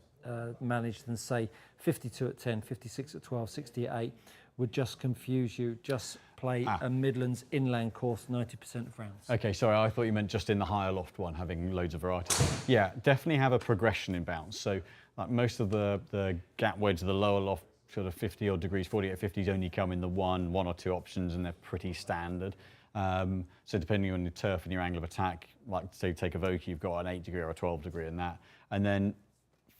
managed than, say, 52 at 10, 56 at 12, 60 at 8, would just confuse you? Just play a Midlands inland course 90% of rounds. Okay, sorry, I thought you meant just in the higher loft one, having loads of variety. Yeah, definitely have a progression in bounce. So like most of the gap wedge, the lower loft, sort of 50 odd degrees, 48, 50s only come in the one or 2 options, and they're pretty standard. So depending on your turf and your angle of attack, like say take a Vokey, you've got an 8 degree or a 12 degree in that. And then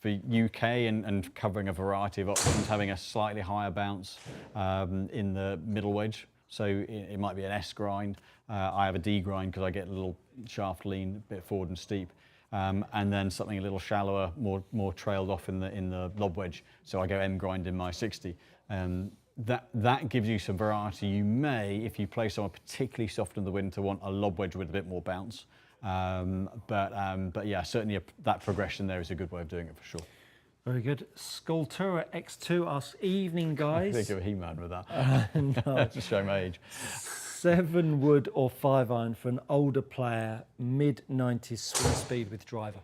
for UK and covering a variety of options, having a slightly higher bounce in the middle wedge. So it might be an S grind. I have a D grind because I get a little shaft lean, a bit forward and steep. And then something a little shallower, more trailed off in the lob wedge. So I go M grind in my 60. That gives you some variety. You may, if you play someone particularly soft in the winter, want a lob wedge with a bit more bounce. But yeah, certainly that progression there is a good way of doing it for sure. Very good. Sculptura X2 asks, evening guys. I think you're a He-Man with that. No. Just show my age. 7 wood or 5 iron for an older player, mid-90s swing speed with driver?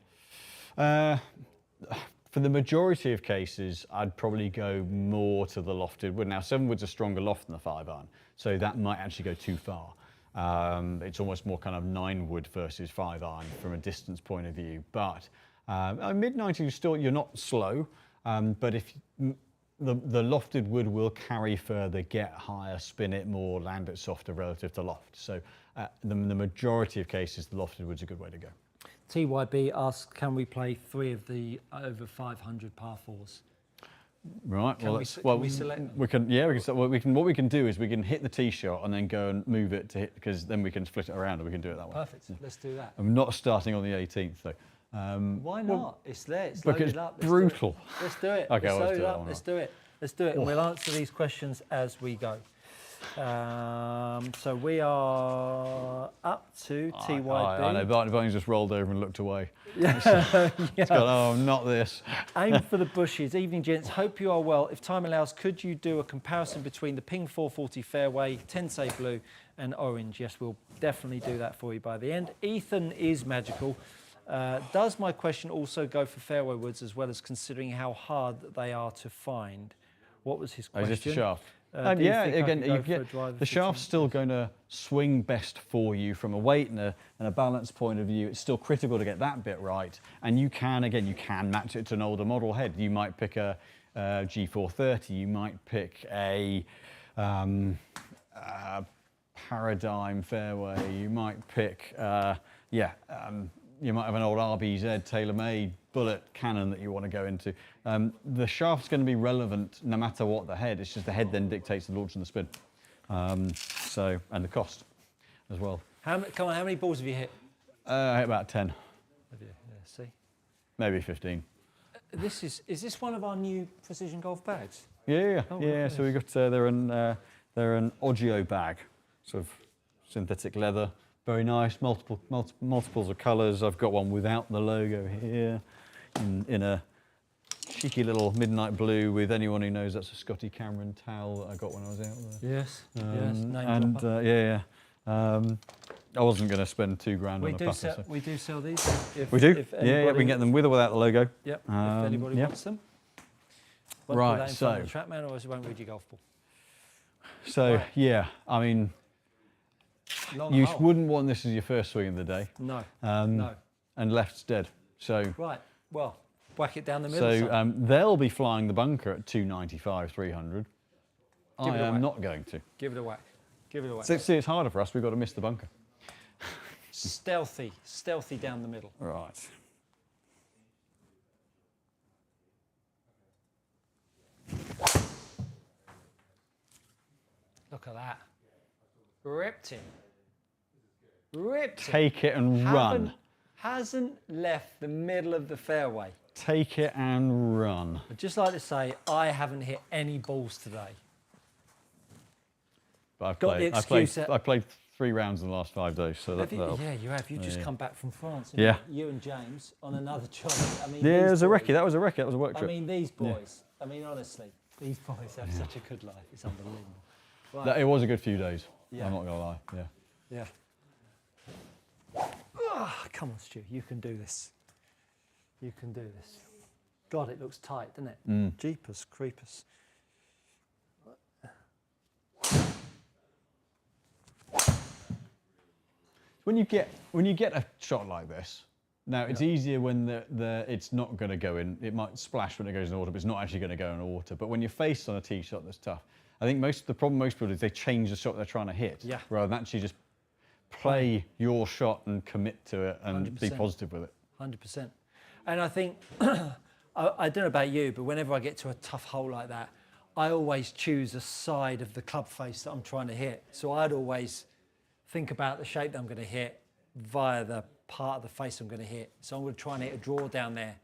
For the majority of cases, I'd probably go more to the lofted wood. Now, 7 wood's a stronger loft than the 5 iron, so that might actually go too far. It's almost more kind of 9 wood versus 5 iron from a distance point of view. But mid-90s, still, you're not slow, but if the lofted wood will carry further, get higher, spin it more, land it softer relative to loft. So the majority of cases, the lofted wood's a good way to go. TYB asks, can we play 3 of the over 500 par 4s? Right. Can we select them? We can. Yeah. What we can do is we can hit the tee shot and then go and move it to hit, because then we can split it around and we can do it that way. Perfect. Let's do that. I'm not starting on the 18th though. Why not? Well, it's there. It's because loaded up. It's brutal. Let's do it. Okay, Let's let's do it. Let's do it. Let's do it. And we'll answer these questions as we go. So we are up to TYB. I know. Barney's just rolled over and looked away. Yeah. It's gone, oh, not this. Aim for the bushes. Evening, gents. Hope you are well. If time allows, could you do a comparison between the Ping 440 fairway, Tensei blue and orange? Yes, we'll definitely do that for you by the end. Ethan is magical. Does my question also go for fairway woods as well, as considering how hard they are to find? What was his question? Is this a shaft? Do you Yeah, think I again, could go you for a get, driver the shaft's 15? still going to swing best for you from a weight and a balance point of view. It's still critical to get that bit right. And you can match it to an older model head. You might pick a G430, you might pick a Paradigm fairway, you might pick, you might have an old RBZ TaylorMade bullet cannon that you want to go into. The shaft's going to be relevant no matter what the head. It's just the head then dictates the launch and the spin. And the cost as well. Come on, how many balls have you hit? About 10. Have you? Yeah, see. Maybe 15. Is this one of our new Precision Golf bags? Yeah. Oh, Yeah. nice. So we got they're an Ogio bag, sort of synthetic leather. Very nice, multiples of colours. I've got one without the logo here, in a cheeky little midnight blue with anyone who knows that's a Scotty Cameron towel that I got when I was out there. Yes. Yes. And I wasn't going to spend £2 on a putter. So. We do sell these. We do? If Yeah, we can get them with or without the logo. Yep. If anybody wants them. Won't Right, put that in front of the track man, or else it won't read your golf ball. So, Right. yeah, I mean, Long you hole. wouldn't want this as your first swing of the day. No. No. And left's dead. So, Right. Well, whack it down the middle. so they'll be flying the bunker at 295, 300. I Give it a am whack. not going to. Give it a whack. Give it a whack. So, see, it's harder for us. We've got to miss the bunker. Stealthy down the middle. Right. Look at that. Ripped it. Ripped it. Take it and run. Hasn't left the middle of the fairway. Take it and run. I'd just like to say I haven't hit any balls today. But Got the excuse I played 3 rounds in the last 5 days, so that'll. Yeah, you have. You just come back from France. Yeah. You and James on another job. I mean, Yeah, it these was a boys- recce. That was a recce. That was a work I trip. mean, these boys. I mean, honestly, these boys have such a good life. It's unbelievable. Right. It was a good few days. Yeah. I'm not gonna lie. Yeah. Yeah. Oh, come on, Stu. You can do this. You can do this. God, it looks tight, doesn't it? Jeepers creepers. When you get a shot like this, now it's easier when it's not going to go in. It might splash when it goes in the water, but it's not actually going to go in the water. But when you're faced on a tee shot that's tough, I think the problem most people do is they change the shot they're trying to hit, rather than actually just play your shot and commit to it and 100%. be positive with it. 100%. And I think, I don't know about you, but whenever I get to a tough hole like that, I always choose a side of the club face that I'm trying to hit. So I'd always think about the shape that I'm going to hit via the part of the face I'm going to hit. So I'm going to try and hit a draw down there.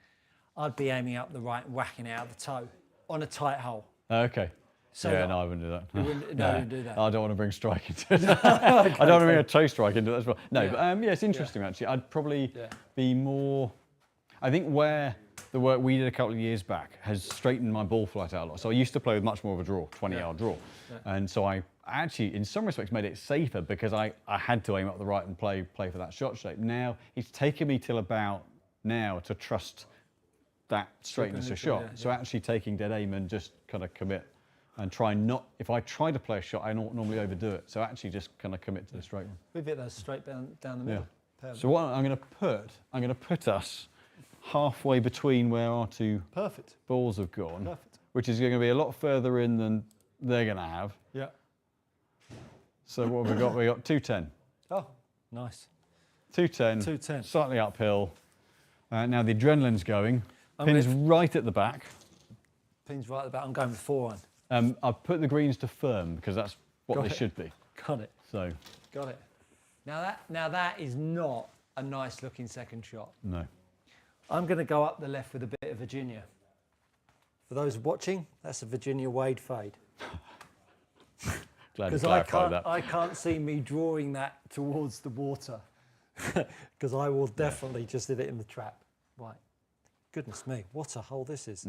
I'd be aiming up the right and whacking it out the toe on a tight hole. Okay. So yeah, no, I wouldn't do that. You wouldn't do that. I don't want to bring strike into it. I don't want to bring a toe strike into it as well. No, Yeah. but yeah, it's interesting actually. I'd probably be more. I think where the work we did a couple of years back has straightened my ball flight out a lot. So I used to play with much more of a draw, 20-yard draw, and so I actually, in some respects, made it safer because I had to aim up the right and play for that shot shape. Now it's taken me till about now to trust that straightness of shot. So actually taking dead aim and just kind of commit. And try not, if I try to play a shot, I normally overdo it. So actually just kind of commit to the straight one. We've hit those straight down the middle. Yeah. So what I'm going to put us halfway between where our two balls have gone, which is going to be a lot further in than they're going to have. Yeah. So what have we got? We got 210. Oh, nice. 210. 210. Slightly uphill. Now the adrenaline's going. Pin's right at the back. Pin's right at the back. I'm going with 4-iron. I've put the greens to firm because that's what they should be. Got it. So. Got it. Now that is not a nice looking second shot. No. I'm going to go up the left with a bit of Virginia. For those watching, that's a Virginia Wade fade. Glad you Because clarified that. I can't see me drawing that towards the water. Because I will definitely just hit it in the trap. Right. Goodness me, what a hole this is.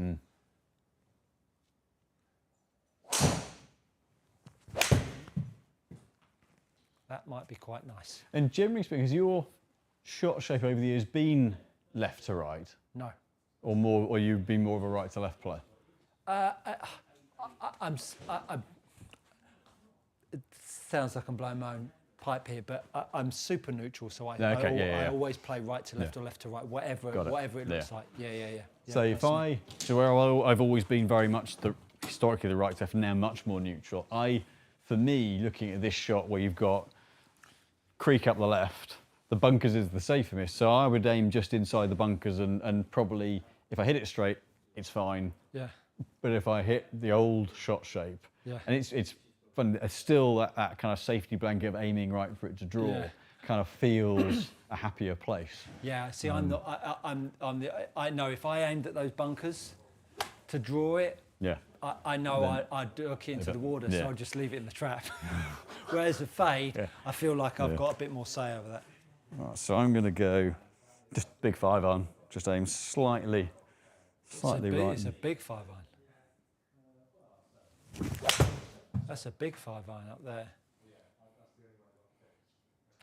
That might be quite nice. And generally speaking, has your shot shape over the years been left to right? No. Or more, or you've been more of a right to left player? it sounds like I'm blowing my own pipe here, but I'm super neutral, so I always play right to left or left to right, whatever it looks like. Yeah. So where I've always been very much historically the right to left, now much more neutral. For me, looking at this shot where you've got creek up the left, the bunkers is the safest. So I would aim just inside the bunkers and probably, if I hit it straight, it's fine. Yeah. But if I hit the old shot shape, and it's fun, it's still that kind of safety blanket of aiming right for it to draw kind of feels a happier place. Yeah, see, I know if I aimed at those bunkers to draw it, I know I'd duck into the water, so I'll just leave it in the trap. Whereas a fade, I feel like I've got a bit more say over that. Right, so I'm going to go just big 5-iron, just aim slightly right. It's a big 5-iron. That's a big 5-iron up there.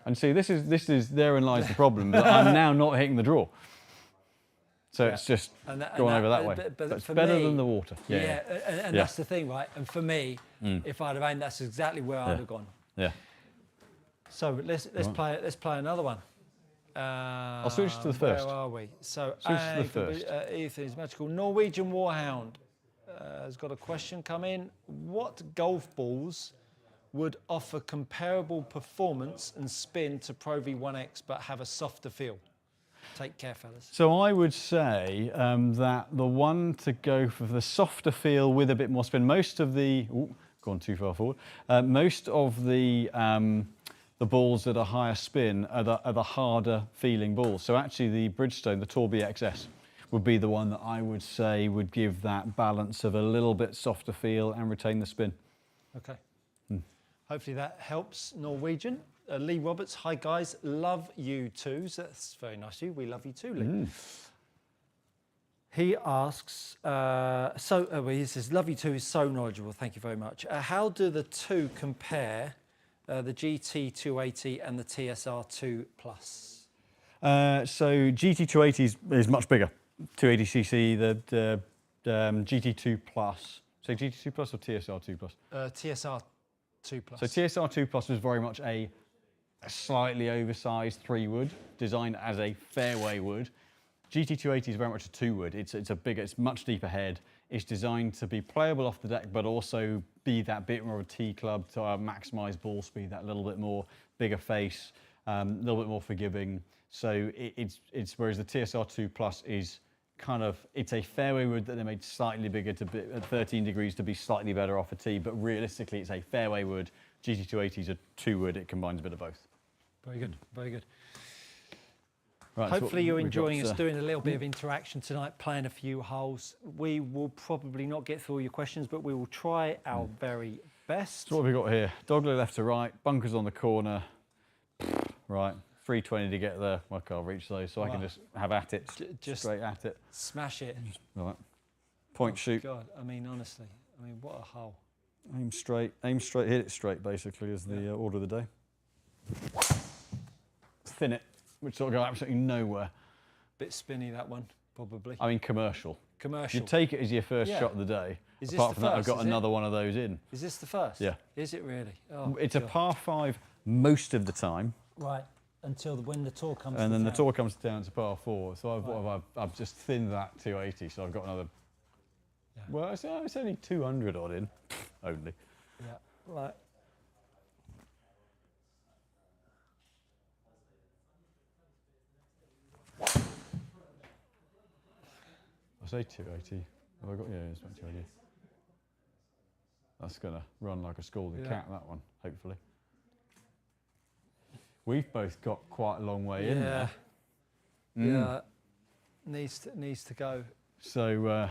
And see, this is therein lies the problem. But I'm now not hitting the draw, so it's just going over that way. But it's better than the water. And that's the thing, right? And for me, if I'd have aimed, that's exactly where I'd have gone. Yeah. So let's play another one. I'll switch to the first. Where are we? So switch to the first. Ethan's magical Norwegian Warhound has got a question come in. What golf balls would offer comparable performance and spin to Pro V1X but have a softer feel? Take care, fellas. So I would say that the one to go for the softer feel with a bit more spin. Most of the gone too far forward. Most of the balls that are higher spin are the harder feeling balls. So actually the Bridgestone, the Tour BXS, would be the one that I would say would give that balance of a little bit softer feel and retain the spin. Okay. Hopefully that helps. Norwegian. Lee Roberts, hi guys, love you too. So that's very nice of you. We love you too, Lee. He asks, he says, love you too is so knowledgeable. Thank you very much. How do the two compare, the GT280 and the TSR2 Plus? So GT280 is much bigger. 280cc, the GT2 Plus. So GT2 Plus or TSR2 Plus? TSR2 Plus. So TSR2 Plus was very much a slightly oversized 3-wood, designed as a fairway wood. GT280 is very much a 2-wood. It's much deeper head. It's designed to be playable off the deck, but also be that bit more of a T club to maximise ball speed, that little bit more bigger face, a little bit more forgiving. So whereas the TSR2 Plus is kind of, it's a fairway wood that they made slightly bigger at 13 degrees to be slightly better off a tee, but realistically it's a fairway wood. GT280 is a 2-wood, it combines a bit of both. Very good, very good. Right, hopefully you're enjoying us doing a little bit of interaction tonight, playing a few holes. We will probably not get through all your questions, but we will try our very best. So what have we got here? Dogleg left to right, bunkers on the corner, right. 320 to get there. I can't reach those, so I can just have at it, just straight at it. Smash it. Right. Point shoot. God, I mean, honestly, what a hole. Aim straight, hit it straight, basically, is the order of the day. Thin it, which will go absolutely nowhere. Bit spinny, that one, probably. I mean, commercial. Commercial. You take it as your first shot of the day. Is Apart this from the that, first, I've got another one of those in. Is this the first? Yeah. Is it really? Oh, it's a par 5 most of the time. Right. Until when the tour comes and to then town. the tour comes to town, it's a par 4. So I've just thinned that 280, so I've got another. Yeah. Well, it's only 200 odd in, only. Yeah, right. I say 280. Have I got? Yeah, it's about 280. That's gonna run like a scalding cat. That one, hopefully. We've both got quite a long way in there. Yeah, needs to go. So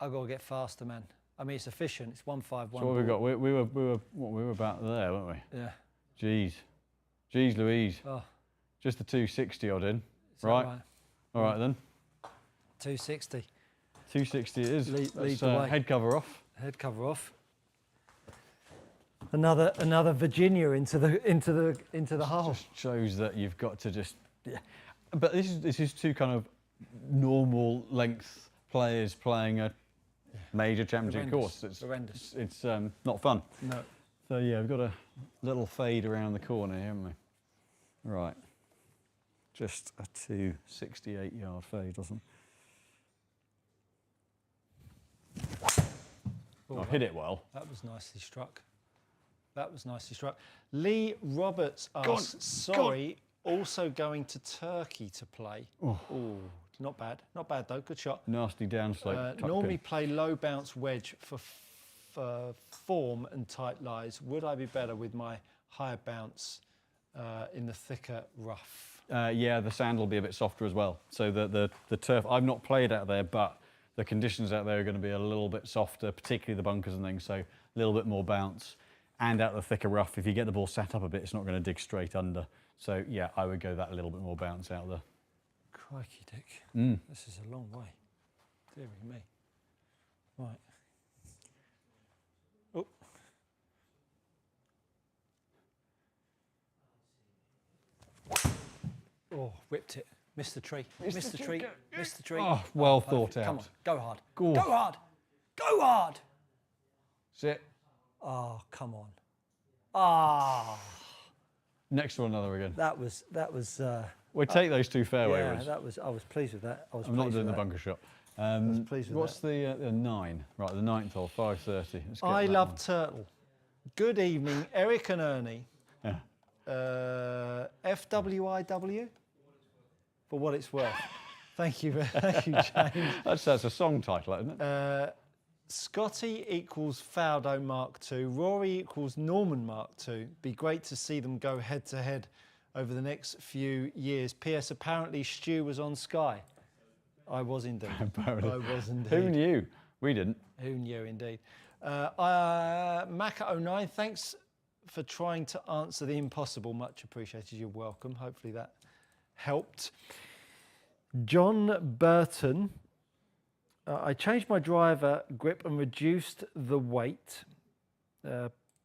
I've got to get faster, man. I mean, it's efficient. It's 151. So what have we got? We were about there, weren't we? Yeah. Jeez, Louise. Oh. Just the 260 odd in, right? All right then. 260. 260 it is. Lead the way. Head cover off. Head cover off. Another Virginia into the hole. Just shows that you've got to just. Yeah. But this is two kind of normal length players playing a major championship course. It's horrendous. It's not fun. No. So yeah, we've got a little fade around the corner here, haven't we? Right. Just a 268-yard fade, wasn't it? Oh, I've hit it well. That was nicely struck. That was nicely struck. Lee Roberts asks, sorry, also going to Turkey to play. Oh, not bad. Not bad, though. Good shot. Nasty downslope. Normally play low bounce wedge for form and tight lies. Would I be better with my higher bounce in the thicker rough? Yeah, the sand will be a bit softer as well. So the turf, I've not played out there, but the conditions out there are going to be a little bit softer, particularly the bunkers and things, so a little bit more bounce. And out the thicker rough, if you get the ball set up a bit, it's not going to dig straight under. So yeah, I would go that a little bit more bounce out there. Crikey, Dick. This is a long way. Dear me. Right. Oh. Oh, whipped it. Missed the tree. Missed the tree. Missed the tree. Oh, well thought out. Come on, go hard. Go hard. Go hard. Sit. Oh, come on. Ah. Next one, another again. That was. We'll take those two fairway Yeah, ones. that was. I was pleased with that. I'm not doing the bunker shot. I was pleased with what's that. the 9? Right, the 9th hole, 5:30. I love turtle. Good evening, Eric and Ernie. Yeah. FWIW, for what it's worth. Thank you, James. That's a song title, isn't it? Scotty equals Faldo Mark II. Rory equals Norman Mark II. Be great to see them go head to head over the next few years. P.S. Apparently Stu was on Sky. I was indeed. Apparently. I was indeed. Who knew? We didn't. Who knew indeed. Maka09, thanks for trying to answer the impossible. Much appreciated. You're welcome. Hopefully that helped. John Burton. I changed my driver grip and reduced the weight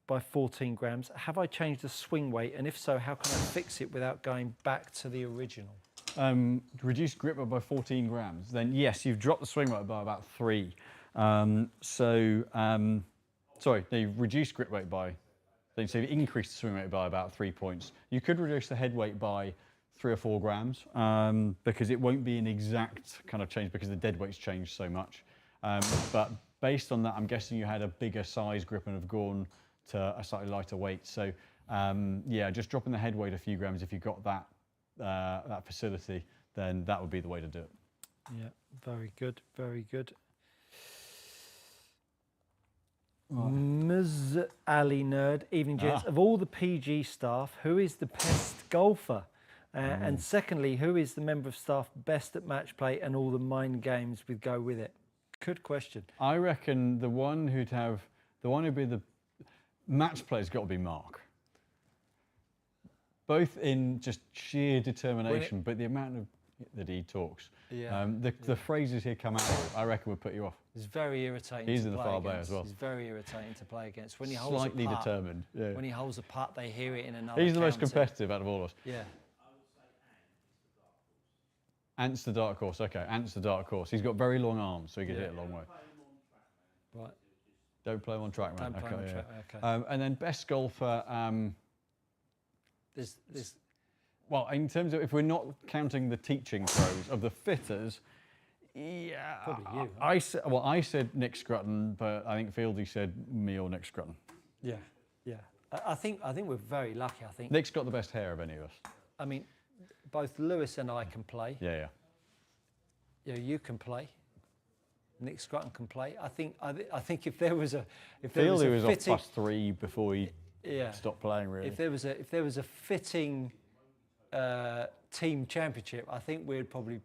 by 14 grams. Have I changed the swing weight? And if so, how can I fix it without going back to the original? Reduced grip weight by 14 grams. Then yes, you've dropped the swing weight by about 3. Sorry, no, you've reduced grip weight by, so you've increased the swing weight by about 3 points. You could reduce the head weight by 3 or 4 grams because it won't be an exact kind of change because the dead weight's changed so much. But based on that, I'm guessing you had a bigger size grip and have gone to a slightly lighter weight. So yeah, just dropping the head weight a few grams if you've got that that facility, then that would be the way to do it. Yeah, very good, very good. Right. Ms. Ali Nerd, evening gents. Of all the PG staff, who is the best golfer? And secondly, who is the member of staff best at match play and all the mind games we go with it? Good question. I reckon the one who'd be the match player's got to be Mark. Both in just sheer determination, but the amount of that he talks. Yeah. The phrases he'd come out with, I reckon would put you off. It's very irritating. He's to in the play far bay against. as well. It's very irritating to play against. When he holds Slightly a putt, determined. Yeah. When he holds a putt, they hear it in another. He's the most county. competitive out of all of us. Yeah. Ant's the dark horse. Okay, Ant's the dark horse. He's got very long arms, so he can hit it a long way. Right. Don't play him on track, man. Don't play him on track, okay. And then best golfer. There's Well, in terms of if we're not counting the teaching pros of the fitters, yeah, Probably you, I said Nick Scrutton, but I think Fieldy said me or Nick Scrutton. yeah, yeah. I think we're very lucky. I think Nick's got the best hair of any of us. I mean, both Lewis and I can play. Yeah, yeah. You can play. Nick Scrutton can play. I think if there was a Fieldy was off fitting, +3 before he stopped playing. Really. If there was a fitting team championship, I think we'd probably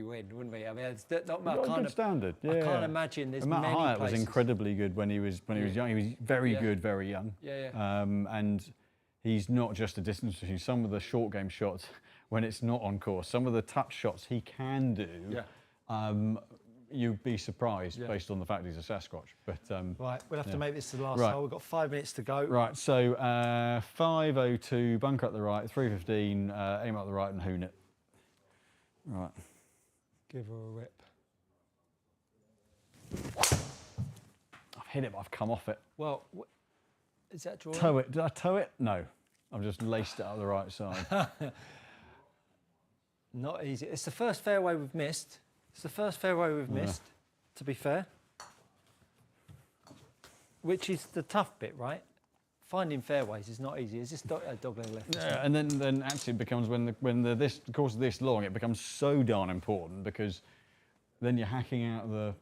win, wouldn't we? I mean, it's not Got a good standard. Yeah. I can't imagine there's Matt many Hyatt places. was incredibly good when he was young. He was very good, very young. Yeah, yeah. And he's not just a distance machine. Some of the short game shots, when it's not on course, some of the touch shots he can do. Yeah. You'd be surprised based on the fact he's a Sasquatch. But Right, we'll have to make this the last Right. hole. We've got 5 minutes to go. right, so 5:02, bunker up the right, 3:15, aim up the right and hoon it. Right. Give her a rip. I've hit it, but I've come off it. Well, Is that drawing? Toe it. Did I toe it? No. I've just laced it up the right side. Not easy. It's the first fairway we've missed. It's the first fairway we've missed, to be fair. Which is the tough bit, right? Finding fairways is not easy. Is this dog leg left? Yeah, and then actually it becomes when the course is this long, it becomes so darn important because then you're hacking out the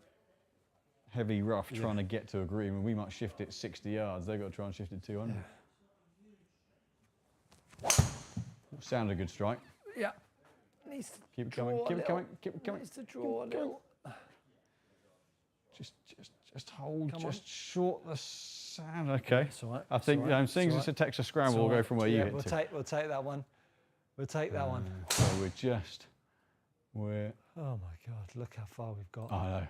heavy rough trying to get to a green. And we might shift it 60 yards. They've got to try and shift it 200. Yeah. Sounded a good strike. Yeah. Needs to keep it coming. Keep it coming. Keep it coming. Needs to draw a little. Just hold just short the sand. Okay. That's all right. I think I'm seeing it's a Texas scramble. We'll go from where you hit to. We'll take that one. We'll take that one. So we're. Oh my God! Look how far we've got. I know.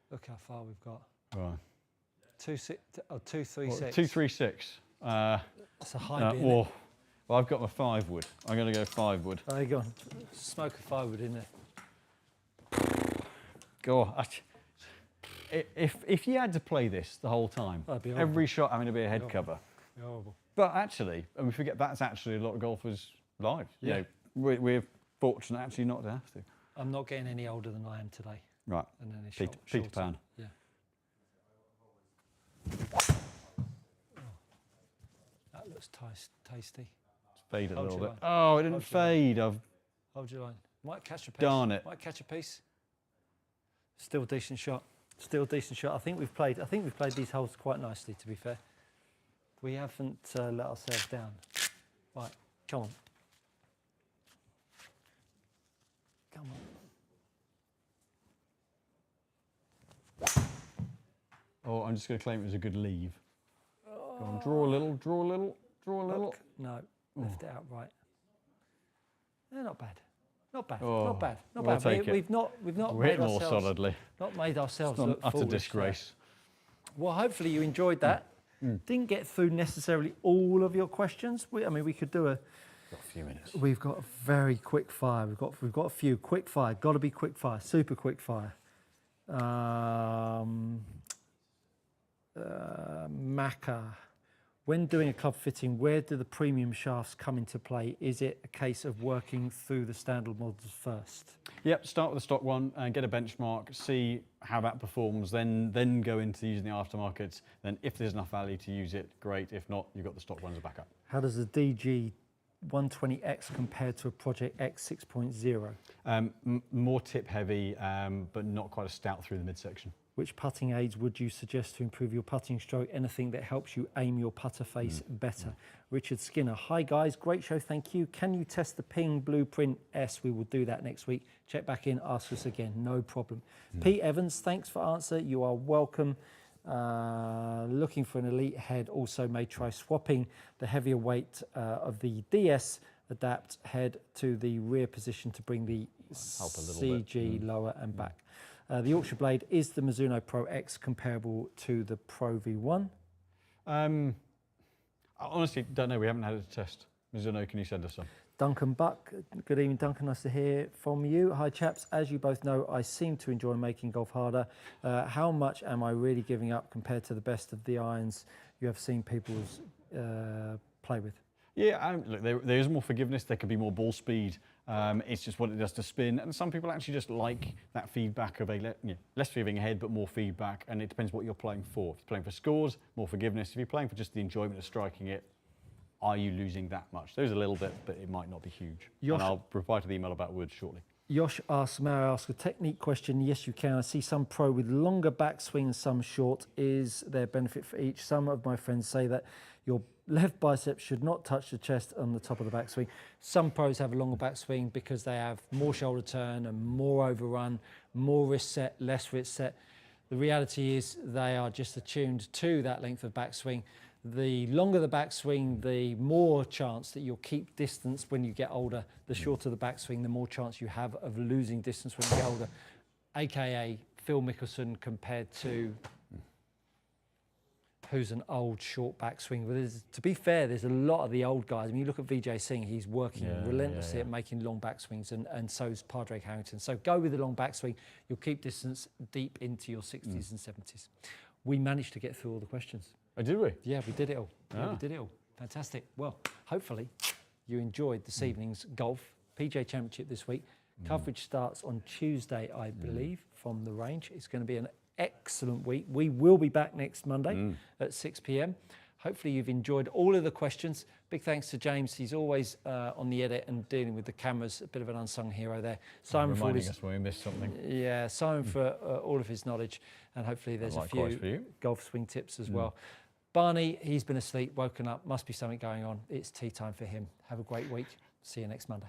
Look how far we've got. Right. 236. 236. That's a high beat. Well, I've got my 5 wood. I'm going to go 5 wood. There you go. Smoke a 5 wood in there. Go on. If you had to play this the whole time, every shot having to be a head cover. Horrible. But actually, and we forget that's actually a lot of golfers' lives. Yeah. You know, we're fortunate actually not to have to. I'm not getting any older than I am today. Right. And then Peter Pan. Yeah. That looks tasty. It's faded a Hold little your bit. line. Oh, it didn't fade. Hold your line. Might catch a piece. Darn it. Might catch a piece. Still a decent shot. Still a decent shot. I think we've played these holes quite nicely, to be fair. We haven't let ourselves down. Right, come on. Come on. Oh, I'm just going to claim it was a good leave. Go on, draw a little, draw a little, draw a little. No, left it out right. They're not bad. Not bad. Oh, not bad. Not we'll bad. take it. We've not We're made hitting more ourselves solidly. not made ourselves It's not look an utter foolish, disgrace. Well, hopefully you enjoyed that. Didn't get through necessarily all of your questions. I mean, we could do a. Got a few minutes. We've got a very quick fire. We've got a few quick fire. Got to be quick fire. Super quick fire. Macca. When doing a club fitting, where do the premium shafts come into play? Is it a case of working through the standard models first? Yep, start with the stock one and get a benchmark, see how that performs, then go into using the aftermarkets. Then if there's enough value to use it, great. If not, you've got the stock ones as backup. How does the DG 120X compare to a Project X 6.0? More tip heavy, but not quite as stout through the midsection. Which putting aids would you suggest to improve your putting stroke? Anything that helps you aim your putter face better. Richard Skinner. Hi guys, great show, thank you. Can you test the Ping Blueprint S? We will do that next week. Check back in, ask us again, no problem. Pete Evans, thanks for answer. You are welcome. Looking for an elite head, also may try swapping the heavier weight of the DS Adapt head to the rear position to bring the CG lower and back. The Yorkshire blade, is the Mizuno Pro X comparable to the Pro V1? I honestly don't know. We haven't had it to test. Mizuno, can you send us some? Duncan Buck, good evening Duncan, nice to hear from you. Hi chaps, as you both know, I seem to enjoy making golf harder. How much am I really giving up compared to the best of the irons you have seen people play with? Yeah, look, there is more forgiveness. There could be more ball speed. It's just what it does to spin. And some people actually just like that feedback of less forgiving head, but more feedback. And it depends what you're playing for. If you're playing for scores, more forgiveness. If you're playing for just the enjoyment of striking it, are you losing that much? There's a little bit, but it might not be huge. And I'll reply to the email about woods shortly. Yosh asks, may I ask a technique question? Yes, you can. I see some pro with longer backswing and some short. Is there benefit for each? Some of my friends say that your left bicep should not touch the chest on the top of the backswing. Some pros have a longer backswing because they have more shoulder turn and more overrun, more wrist set, less wrist set. The reality is they are just attuned to that length of backswing. The longer the backswing, the more chance that you'll keep distance when you get older. The shorter the backswing, the more chance you have of losing distance when you get older. AKA Phil Mickelson compared to who's an old short backswing. But to be fair, there's a lot of the old guys. I mean, you look at Vijay Singh, he's working relentlessly at making long backswings, and so is Padraig Harrington. So go with the long backswing. You'll keep distance deep into your 60s and 70s. We managed to get through all the questions. Oh, did we? Yeah, we did it all. Yeah, Ah. we did it all. Fantastic. Well, hopefully you enjoyed this evening's golf. PGA Championship this week. Coverage starts on Tuesday, I believe, from the range. It's going to be an excellent week. We will be back next Monday at 6 p.m. Hopefully you've enjoyed all of the questions. Big thanks to James. He's always on the edit and dealing with the cameras. A bit of an unsung hero there. Simon for all Reminding his, us when we missed something. yeah, Simon for all of his knowledge, and hopefully there's a Likewise for few you. golf swing tips as well. Barney, he's been asleep, woken up, must be something going on. It's tea time for him. Have a great week. See you next Monday.